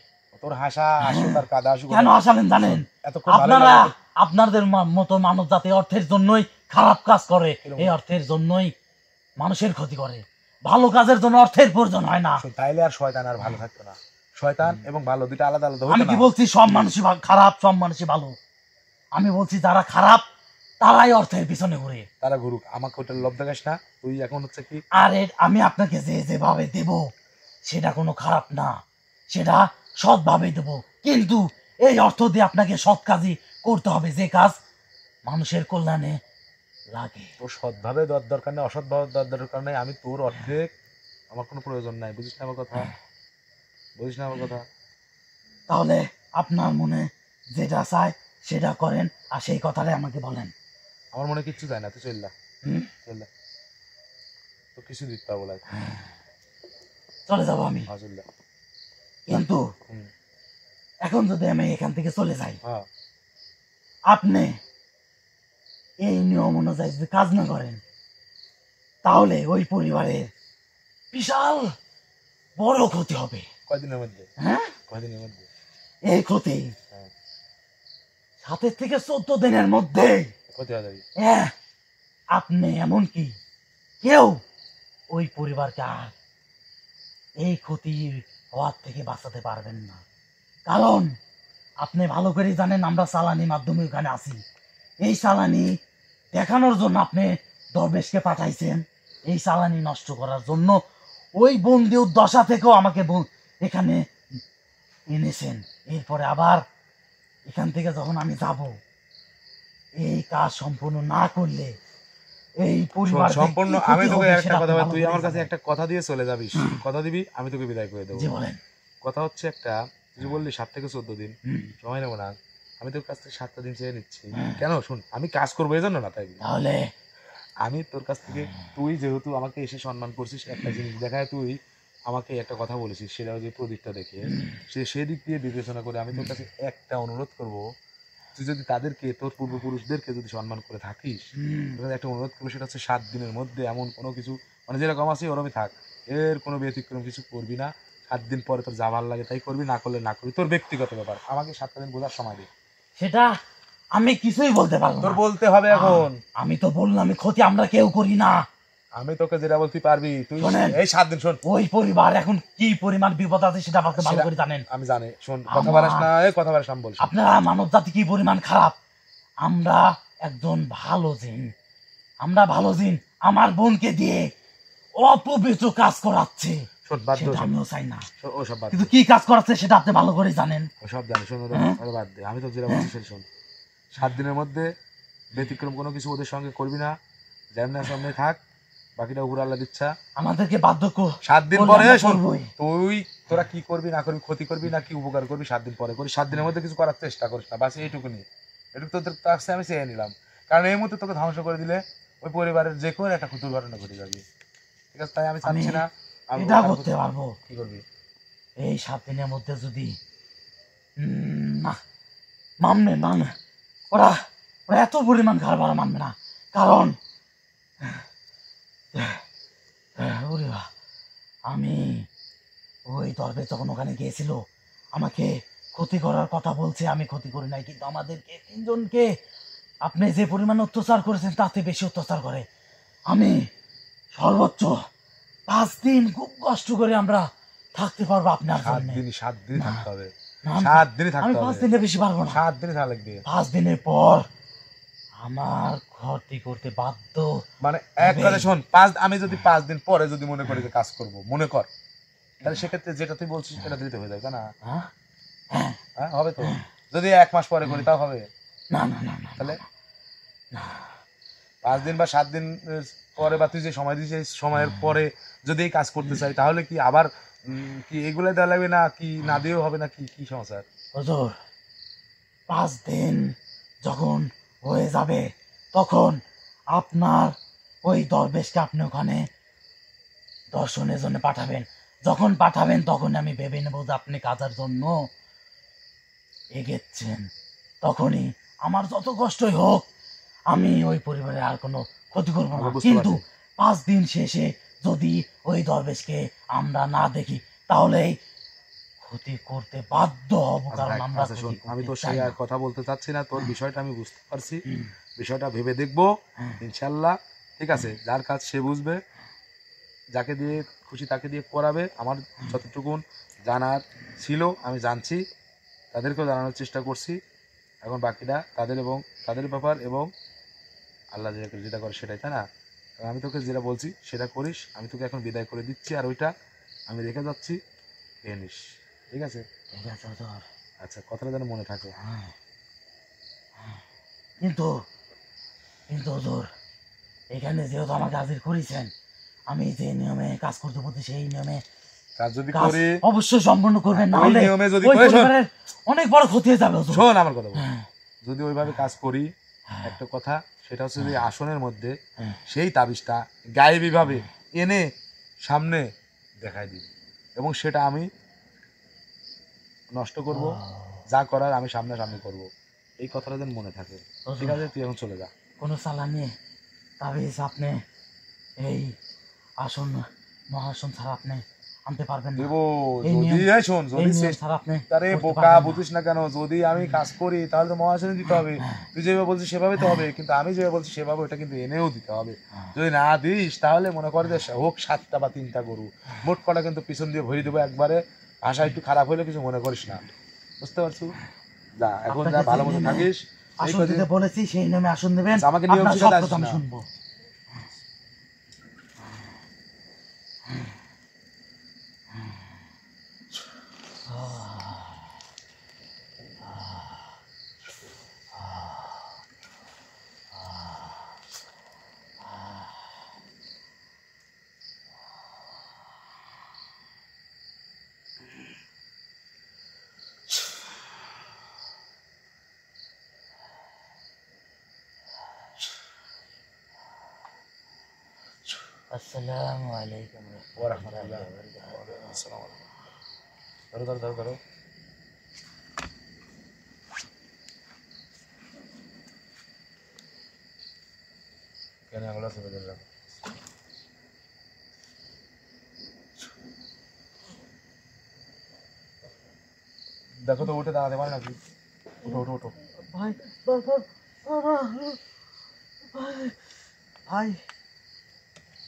Speaker 1: তোর হাসা আসুক আর কাদা আসুক,
Speaker 2: কেন হাসালেন জানেন?
Speaker 1: এতক্ষণ ভালো
Speaker 2: আপনারা
Speaker 1: লাগে।
Speaker 2: আপনাদের মতো মানব জাতি অর্থের জন্যই খারাপ কাজ করে এই অর্থের জন্যই মানুষের ক্ষতি করে। ভালো কাজের জন্য অর্থের প্রয়োজন হয় না।
Speaker 1: শোন, তাইলে আর শয়তান আর ভালো থাকতো না। শয়তান এবং ভালো দুটো আলাদা আলাদা হতো
Speaker 2: আমি
Speaker 1: না।
Speaker 2: কি বলছি সব মানুষই খারাপ, সব মানুষই ভালো? আমি বলছি যারা খারাপ তারাই অর্থের পিছনে ঘুরে।
Speaker 1: তারা ঘুরুক, আমাকে ওটা লোভ দেখাস না। তুই এখন হচ্ছে কি,
Speaker 2: আরে আমি আপনাকে যেভাবে দেব সেটা কোনো খারাপ না, সেটা সৎভাবে দেব। কিন্তু এই অর্থ দিয়ে আপনাকে সৎ কাজই করতে হবে, যে কাজ মানুষের কল্যাণে লাগে।
Speaker 1: তোর সৎভাবে দেওয়ার দরকার নেই, অসৎভাবে দেওয়ার দরকার নেই। আমি তোর অর্ধেক, আমার কোনো প্রয়োজন নাই। বুঝিস না আমার কথা? বুঝিস না আমার কথা?
Speaker 2: তাহলে আপনার মনে যেটা চায় সেটা করেন, আর সেই কথাটাই আমাকে বলেন।
Speaker 1: আমার মনে কিচ্ছু যায় না, তুই চল যা,
Speaker 2: হুম?
Speaker 1: চল যা। তো কিছু দিতে পারবো না।
Speaker 2: চলে যাবো আমি,
Speaker 1: চল যা।
Speaker 2: কিন্তু
Speaker 1: হুম।
Speaker 2: এখন যদি আমি এখান থেকে চলে যাই,
Speaker 1: হ্যাঁ,
Speaker 2: আপনি এই নিয়ম অনুযায়ী যদি কাজ না করেন, তাহলে ওই পরিবারের বিশাল বড় ক্ষতি হবে।
Speaker 1: কয়দিনের মধ্যে?
Speaker 2: হ্যাঁ,
Speaker 1: কয়দিনের মধ্যে?
Speaker 2: এই ক্ষতি
Speaker 1: হ্যাঁ।
Speaker 2: 7 থেকে 14 দিনের মধ্যে।
Speaker 1: ক্ষতি হয়ে যাবে।
Speaker 2: হ্যাঁ, আপনি এমনকি কেউ ওই পরিবারকে আর এই ক্ষতি হওয়ার থেকে বাঁচাতে পারবেন না। কারণ আপনি ভালো করে জানেন আমরা চালানি মাধ্যমে ওখানে আছি। এই চালানি দেখানোর জন্য আপনি দরবেশকে পাঠাইছেন, এই চালানি নষ্ট করার জন্য। ওই বন্দি দশা থেকেও আমাকে এখানে এনেছেন। এরপরে আবার এখান থেকে যখন আমি যাব, এই কাজ সম্পূর্ণ না করলে এই পরিবার
Speaker 1: সম্পূর্ণ, আমি তোকে একটা কথা বলি, তুই আমার কাছে একটা কথা দিয়ে চলে যাবিস। কথা দিবি, আমি তোকে বিদায় করে দেবো।
Speaker 2: জি বলেন।
Speaker 1: কথা হচ্ছে একটা, তুই যে বললি 7 থেকে 14 দিন সময় নেবো না, আমি তোর কাছ থেকে 7টা দিন চেয়ে নিচ্ছি। কেন? শুন, আমি কাজ করবো এই জন্য না, তাই
Speaker 2: তাহলে
Speaker 1: আমি তোর কাছ থেকে, তুই যেহেতু আমাকে এসে সম্মান করছিস, একটা জিনিস দেখায় তুই আমাকে একটা কথা বলেছিস, সেটা হচ্ছে প্রদীপটা দেখে, সেদিক দিয়ে বিবেচনা করে আমি তোর কাছে একটা অনুরোধ করব। তুই যদি তাদেরকে, তোর পূর্বপুরুষদেরকে যদি সম্মান করে থাকিস, তোর কাছে একটা অনুরোধ করবো, সেটা হচ্ছে 7 দিনের মধ্যে এমন কোনো কিছু, মানে যেরকম আছে ওরমই থাক, এর কোনো ব্যতিক্রম কিছু করবি না। 7 দিন পরে তোর যা ভালো লাগে তাই করবি, না করলে না করবি, তোর ব্যক্তিগত ব্যাপার। আমাকে 7টা দিন বোঝার সময় দে।
Speaker 2: সেটা আমি কিছুই বলতে পারবো
Speaker 1: তোর
Speaker 2: না।
Speaker 1: বলতে হবে এখন।
Speaker 2: আমি তো বললাম ক্ষতি আমরা কেউ করি না।
Speaker 1: আমি তোকে যেটা বলতে পারবি, তুই
Speaker 2: শোনেন,
Speaker 1: এই 7 দিন শোন।
Speaker 2: ওই পরিবার এখন কি পরিমাণ বিপদ আছে সেটা আমাকে ভালো
Speaker 1: সেটা
Speaker 2: করে জানেন।
Speaker 1: আমি জানি। শোন, কথা বাড়াস না, এই কথা বাড়াস আমি বলছি।
Speaker 2: আপনারা মানব জাতি কি পরিমাণ খারাপ। আমরা একজন ভালো জিন, আমরা ভালো জিন আমার বোনকে দিয়ে অপবিত্র কাজ করাচ্ছে।
Speaker 1: শোন, বাদ দে
Speaker 2: সেটা
Speaker 1: ওসব।
Speaker 2: আমিও চাই না,
Speaker 1: ওসব বাদ দে,
Speaker 2: কিন্তু কি কাজ করাচ্ছে সেটা আপনি ভালো করে জানেন।
Speaker 1: ওসব জানি। শোন, ওটা বাদ দে। আমি তো যেটা বলছি সেটা শোন। 7 দিনের মধ্যে ব্যতিক্রম কোনো কিছু ওদের সঙ্গে করবি না, যেমন সামনে থাক, বাকিটা উপর আল্লাহ দিচ্ছা।
Speaker 2: আমাদেরকে বার্ধক্য
Speaker 1: 7 দিন
Speaker 2: করলে
Speaker 1: পরে
Speaker 2: আমরা
Speaker 1: শোন,
Speaker 2: করবোই।
Speaker 1: তুই তোরা কি করবি না করবি, ক্ষতি করবি না কি উপকার করবি, 7 দিন পরে করিস। 7 দিনের মধ্যে কিছু করার চেষ্টা করিস না, বাস এইটুকুনি। এটুকু তোদের কাছে আমি চেয়ে নিলাম, কারণ এই মুহূর্তে তোকে ধ্বংস করে দিলে ওই পরিবারের যে কোনো একটা দুর্ঘটনা ঘটে যাবে। ঠিক আছে, তাই আমি চাচ্ছি না। আমি
Speaker 2: এটা করতে পারবো।
Speaker 1: কি করবি?
Speaker 2: এই 7 দিনের মধ্যে যদি না মানবে, মানে ওরা ওরা এত পরিমাণ খারাপ ওরা মানবে না। কারণ ওরে বাবা, আমি ওই দরবে যখন ওখানে গিয়েছিল আমাকে ক্ষতি করার কথা বলছে, আমি ক্ষতি করি নাই, কিন্তু আমাদেরকে 3 জনকে আপনি যে পরিমাণ অত্যাচার করেছেন তাতে বেশি অত্যাচার করে। আমি সর্বোচ্চ 5 দিন খুব কষ্ট করে আমরা থাকতে পারবো আপনার
Speaker 1: 7
Speaker 2: জন্য।
Speaker 1: দিন, 7 দিন থাকতে হবে।
Speaker 2: না,
Speaker 1: 7 দিনই
Speaker 2: আমি
Speaker 1: থাকতে
Speaker 2: 5
Speaker 1: হবে।
Speaker 2: দিনে বেশি পারবো না।
Speaker 1: 7 দিনই থাকা লাগবে।
Speaker 2: 5 দিনের পর আমার ক্ষতি করতে বাধ্য।
Speaker 1: মানে এক কথা শোন, 5, আমি যদি 5 দিন পরে যদি মনে করি যে কাজ করব, মনে কর, তাহলে সেক্ষেত্রে যেটা তুই বলছিস সেটা দিতে হয়ে যাবে, তাই না?
Speaker 2: হ্যাঁ
Speaker 1: হ্যাঁ, হবে তো। যদি 1 মাস পরে করি তাও হবে।
Speaker 2: না না না না,
Speaker 1: তাহলে 5 দিন বা 7 দিন পরে, বা তুই যে সময় দিয়েছিস সেই সময়ের পরে যদি এই কাজ করতে চাই, তাহলে কি আবার কি এগুলো দেওয়া লাগবে না, কি না দিয়েও হবে না, কি কি সমস্যা?
Speaker 2: হুজুর 5 দিন যখন হয়ে যাবে তখন আপনার ওই দরবেশকে আপনি ওখানে দর্শনের জন্য পাঠাবেন। যখন পাঠাবেন তখন আমি ভেবে নেব যে আপনি কাজের জন্য এগেছেন। তখনই আমার যত কষ্টই হোক আমি ওই পরিবারে আর কোনো ক্ষতি করবো না। কিন্তু 5 দিন শেষে যদি ওই দরবেশকে আমরা না দেখি তাহলে ক্ষতি করতে বাধ্য হব, কারণ আমরা
Speaker 1: আচ্ছা শোন, আমি তো সেই আর কথা বলতে চাচ্ছি না, তোর বিষয়টা আমি বুঝতে পারছি। বিষয়টা ভেবে দেখবো ইনশাল্লাহ। ঠিক আছে, যার কাজ সে বুঝবে, যাকে দিয়ে খুশি তাকে দিয়ে করাবে। আমার যতটুকু জানার ছিল আমি জানছি, তাদেরকেও জানানোর চেষ্টা করছি। এখন বাকিটা তাদের ব্যাপার এবং আল্লাহ যেটা করে সেটাই, তাই না? আমি তোকে যেটা বলছি সেটা করিস। আমি তোকে এখন বিদায় করে দিচ্ছি, আর ওইটা আমি রেখে যাচ্ছি, খেয়ে নিস। ঠিক আছে?
Speaker 2: ঠিক আছে হুজুর।
Speaker 1: আচ্ছা, কথাটা যেন মনে থাকে।
Speaker 2: কিন্তু কিন্তু হুজুর, এখানে যেহেতু আমাকে হাজির করেছেন, আমি যে নিয়মে কাজ করতে বলছি সেই নিয়মে
Speaker 1: কাজ যদি
Speaker 2: কাজ
Speaker 1: করি,
Speaker 2: অবশ্যই সম্পন্ন করবেন, না
Speaker 1: ওই
Speaker 2: হলে
Speaker 1: নিয়মে যদি
Speaker 2: ওই
Speaker 1: করে, শোন।
Speaker 2: পরিবারের অনেক বড় ক্ষতি হয়ে যাবে হুজুর।
Speaker 1: শোন আমার কথা বল।
Speaker 2: হ্যাঁ,
Speaker 1: যদি ওইভাবে কাজ করি, একটা কথা সেটা হচ্ছে যে আসনের মধ্যে
Speaker 2: হ্যাঁ।
Speaker 1: সেই তাবিজটা গায়েবীভাবে এনে সামনে দেখাই দিই, এবং সেটা আমি নষ্ট করব। যা করার আমি সামনাসামনি করব। এই কথাটা যেন মনে থাকে। ঠিক আছে, তুই এখন চলে যা।
Speaker 2: কোনো চালানি তাবিজ আপনি এই আসন মহাসন ছাড়া আপনি আনতে পারবেন না।
Speaker 1: দেবো
Speaker 2: এই
Speaker 1: যদি,
Speaker 2: নিয়ম-
Speaker 1: এই শোন,
Speaker 2: এই
Speaker 1: যদি
Speaker 2: নিয়ম ছাড়া আপনি
Speaker 1: আরে
Speaker 2: করতে
Speaker 1: বোকা
Speaker 2: পারবেন না।
Speaker 1: বুঝিস না কেন? যদি আমি কাজ করি তাহলে তো মহাশনে দিতে হবে। তুই যেভাবে বলছিস সেভাবে তো হবে, কিন্তু আমি যেভাবে বলছি সেভাবে ওটা কিন্তু এনেও দিতে হবে। যদি না দিস তাহলে মনে করে যে হোক 7টা বা 3টা গরু, মোট কটা কিন্তু পিছন দিয়ে ভরি দেবো একবারে। ভাষা একটু খারাপ হইলে কিছু মনে করিস না, বুঝতে পারছো? যা এখন যা,
Speaker 2: আপনাকে
Speaker 1: ভালো
Speaker 2: যে
Speaker 1: মতো
Speaker 2: নিয়মে
Speaker 1: থাকিস। এই
Speaker 2: আসন
Speaker 1: কদিন
Speaker 2: দিতে বলেছি সেই নিয়মে আসন দেবেন।
Speaker 1: আচ্ছা, আমাকে নিয়ম
Speaker 2: আপনার
Speaker 1: শিখাতে
Speaker 2: সব
Speaker 1: আসিস
Speaker 2: কথা আমি
Speaker 1: না।
Speaker 2: শুনবো। আসসালামু আলাইকুম
Speaker 1: ওয়া রাহমাতুল্লাহ। আসসালামু আলাইকুম। ধরো ধরো ধরো ধরো। কেন আঙুল চেপে ধরলাম? দেখো তো, উঠে দাঁড়াতে পারে নাকি? উঠো উঠো উঠো।
Speaker 2: ভাই বাবা, বাবা, ভাই ভাই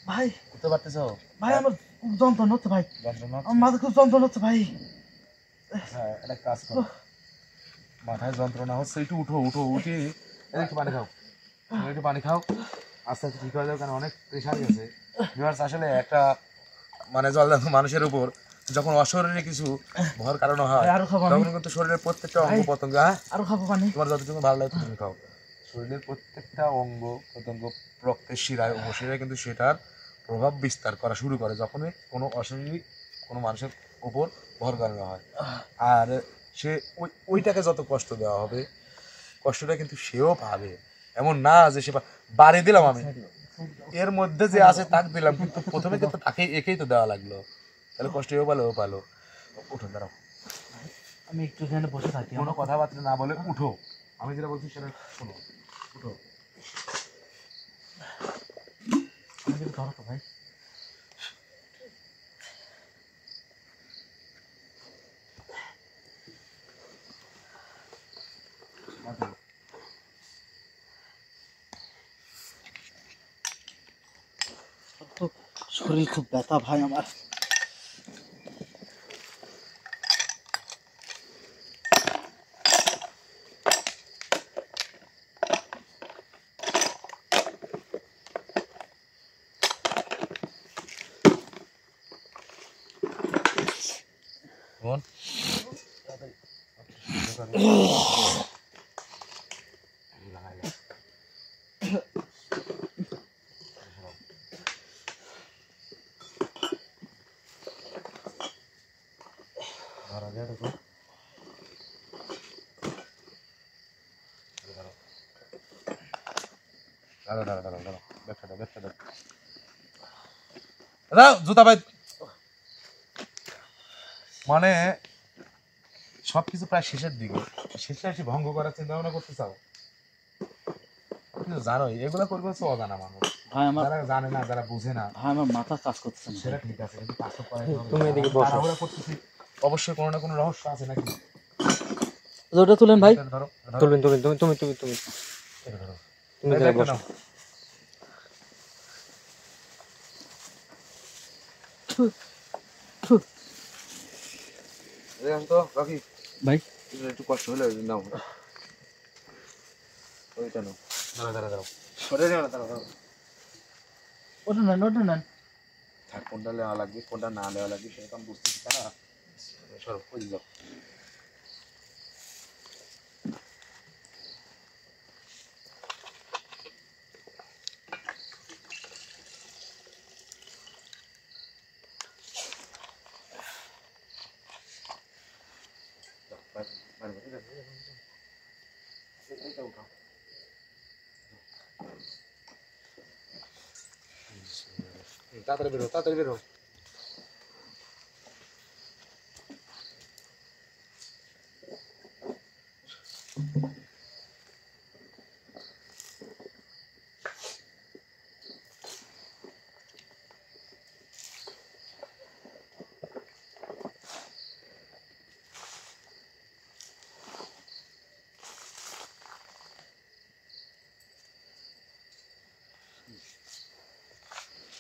Speaker 2: ভাই
Speaker 1: উঠতে পারতেছো?
Speaker 2: ভাই, আমার খুব যন্ত্রণা হচ্ছে ভাই,
Speaker 1: যন্ত্রণা হচ্ছে?
Speaker 2: আমার মাথা খুব যন্ত্রণা হচ্ছে ভাই।
Speaker 1: হ্যাঁ, একটা কাজ করো, মাথায় যন্ত্রণা হচ্ছে, একটু উঠো উঠো, উঠে একটু পানি খাও, একটু পানি খাও, আস্তে আস্তে ঠিক হয়ে যাবে। কারণ অনেক প্রেশারই আছে। ভিউয়ার্স, আসলে একটা মানে জলদান্ত মানুষের উপর যখন অশরীরে কিছু ভর কারণ হয়,
Speaker 2: ভাই, আরো খাবো আমি।
Speaker 1: তখন কিন্তু শরীরের প্রত্যেকটা অঙ্গ
Speaker 2: ভাই।
Speaker 1: প্রত্যঙ্গ,
Speaker 2: আরো খাবো পানি।
Speaker 1: তোমার যতটুকু ভালো লাগে তুমি খাও। শরীরের প্রত্যেকটা অঙ্গ প্রত্যঙ্গ, রক্তের শিরায় উপশিরায় কিন্তু সেটার প্রভাব বিস্তার করা শুরু করে যখনই কোনো অশারীরিক কোনো মানুষের উপর ভর করানো হয়। আর সে ওইটাকে যত কষ্ট দেওয়া হবে, কষ্টটা কিন্তু সেও পাবে। এমন না যে সে বাড়ি দিলাম আমি, এর মধ্যে যে আছে তাক দিলাম, কিন্তু প্রথমে কিন্তু তাকে একেই তো দেওয়া লাগলো, তাহলে কষ্ট এও পালো ও পালো। উঠো, দাঁড়াও,
Speaker 2: আমি একটু এখানে বসে থাকি।
Speaker 1: কোনো কথাবার্তা না বলে উঠো, আমি যেটা বলছি সেটা শোনো, উঠো।
Speaker 2: আমাকে একটু ধরো তো ভাই। শরীর খুব ব্যথা ভাই আমার।
Speaker 1: বোন, জুতা ভাই, মানে সবকিছু প্রায় শেষের দিকে, শেষে এসে ভঙ্গ করার চিন্তা ভাবনা করতে চাও? কিন্তু জানোই এগুলো করবে হচ্ছে অজানা মানুষ,
Speaker 2: ভাই আমার,
Speaker 1: যারা জানে না, যারা বুঝে না।
Speaker 2: ভাই আমার মাথা কাজ করতেছে না।
Speaker 1: সেটা ঠিক আছে, কিন্তু কাজ তো করাই হবে।
Speaker 3: তুমি এদিকে বসো।
Speaker 1: তাড়াহুড়া করতেছি, অবশ্যই কোনো না কোনো রহস্য আছে নাকি?
Speaker 2: ওটা তুলেন ভাই।
Speaker 1: এটা ধরো,
Speaker 3: তুলবেন তুলবেন, তুমি তুমি তুমি তুমি
Speaker 1: এটা ধরো।
Speaker 3: তুমি এখানে বসো।
Speaker 1: তো বাকি
Speaker 2: ভাই
Speaker 1: একটু কষ্ট হলে নাও, ওইটা নাও। দাঁড়াও ওটা নিও না, দাঁড়াও।
Speaker 2: ওটা নেন
Speaker 1: থাক, কোনটা নেওয়া লাগবে কোনটা না নেওয়া লাগবে সেটা তো আমি বুঝতেছি, তাই না? সরো, ওই যাও। এইটা উঠাও। তাড়াতাড়ি বেরো।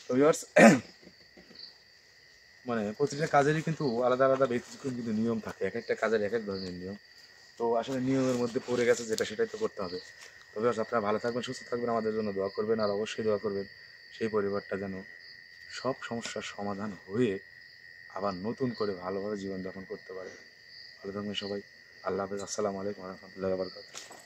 Speaker 1: তো ভিউয়ার্স, মানে প্রতিটা কাজেরই কিন্তু আলাদা আলাদা ব্যতিক্রম কিন্তু নিয়ম থাকে, এক একটা কাজের এক এক ধরনের নিয়ম। তো আসলে নিয়মের মধ্যে পড়ে গেছে যেটা, সেটাই তো করতে হবে। তো ভিউয়ার্স, আপনারা ভালো থাকবেন, সুস্থ থাকবেন, আমাদের জন্য দোয়া করবেন, আর অবশ্যই দোয়া করবেন সেই পরিবারটা যেন সব সমস্যার সমাধান হয়ে আবার নতুন করে ভালোভাবে জীবনযাপন করতে পারে। ভালো থাকবেন সবাই। আল্লাহ হাফেজ। আসসালামু আলাইকুম ওয়া রাহমাতুল্লাহি ওয়া বারাকাতুহু।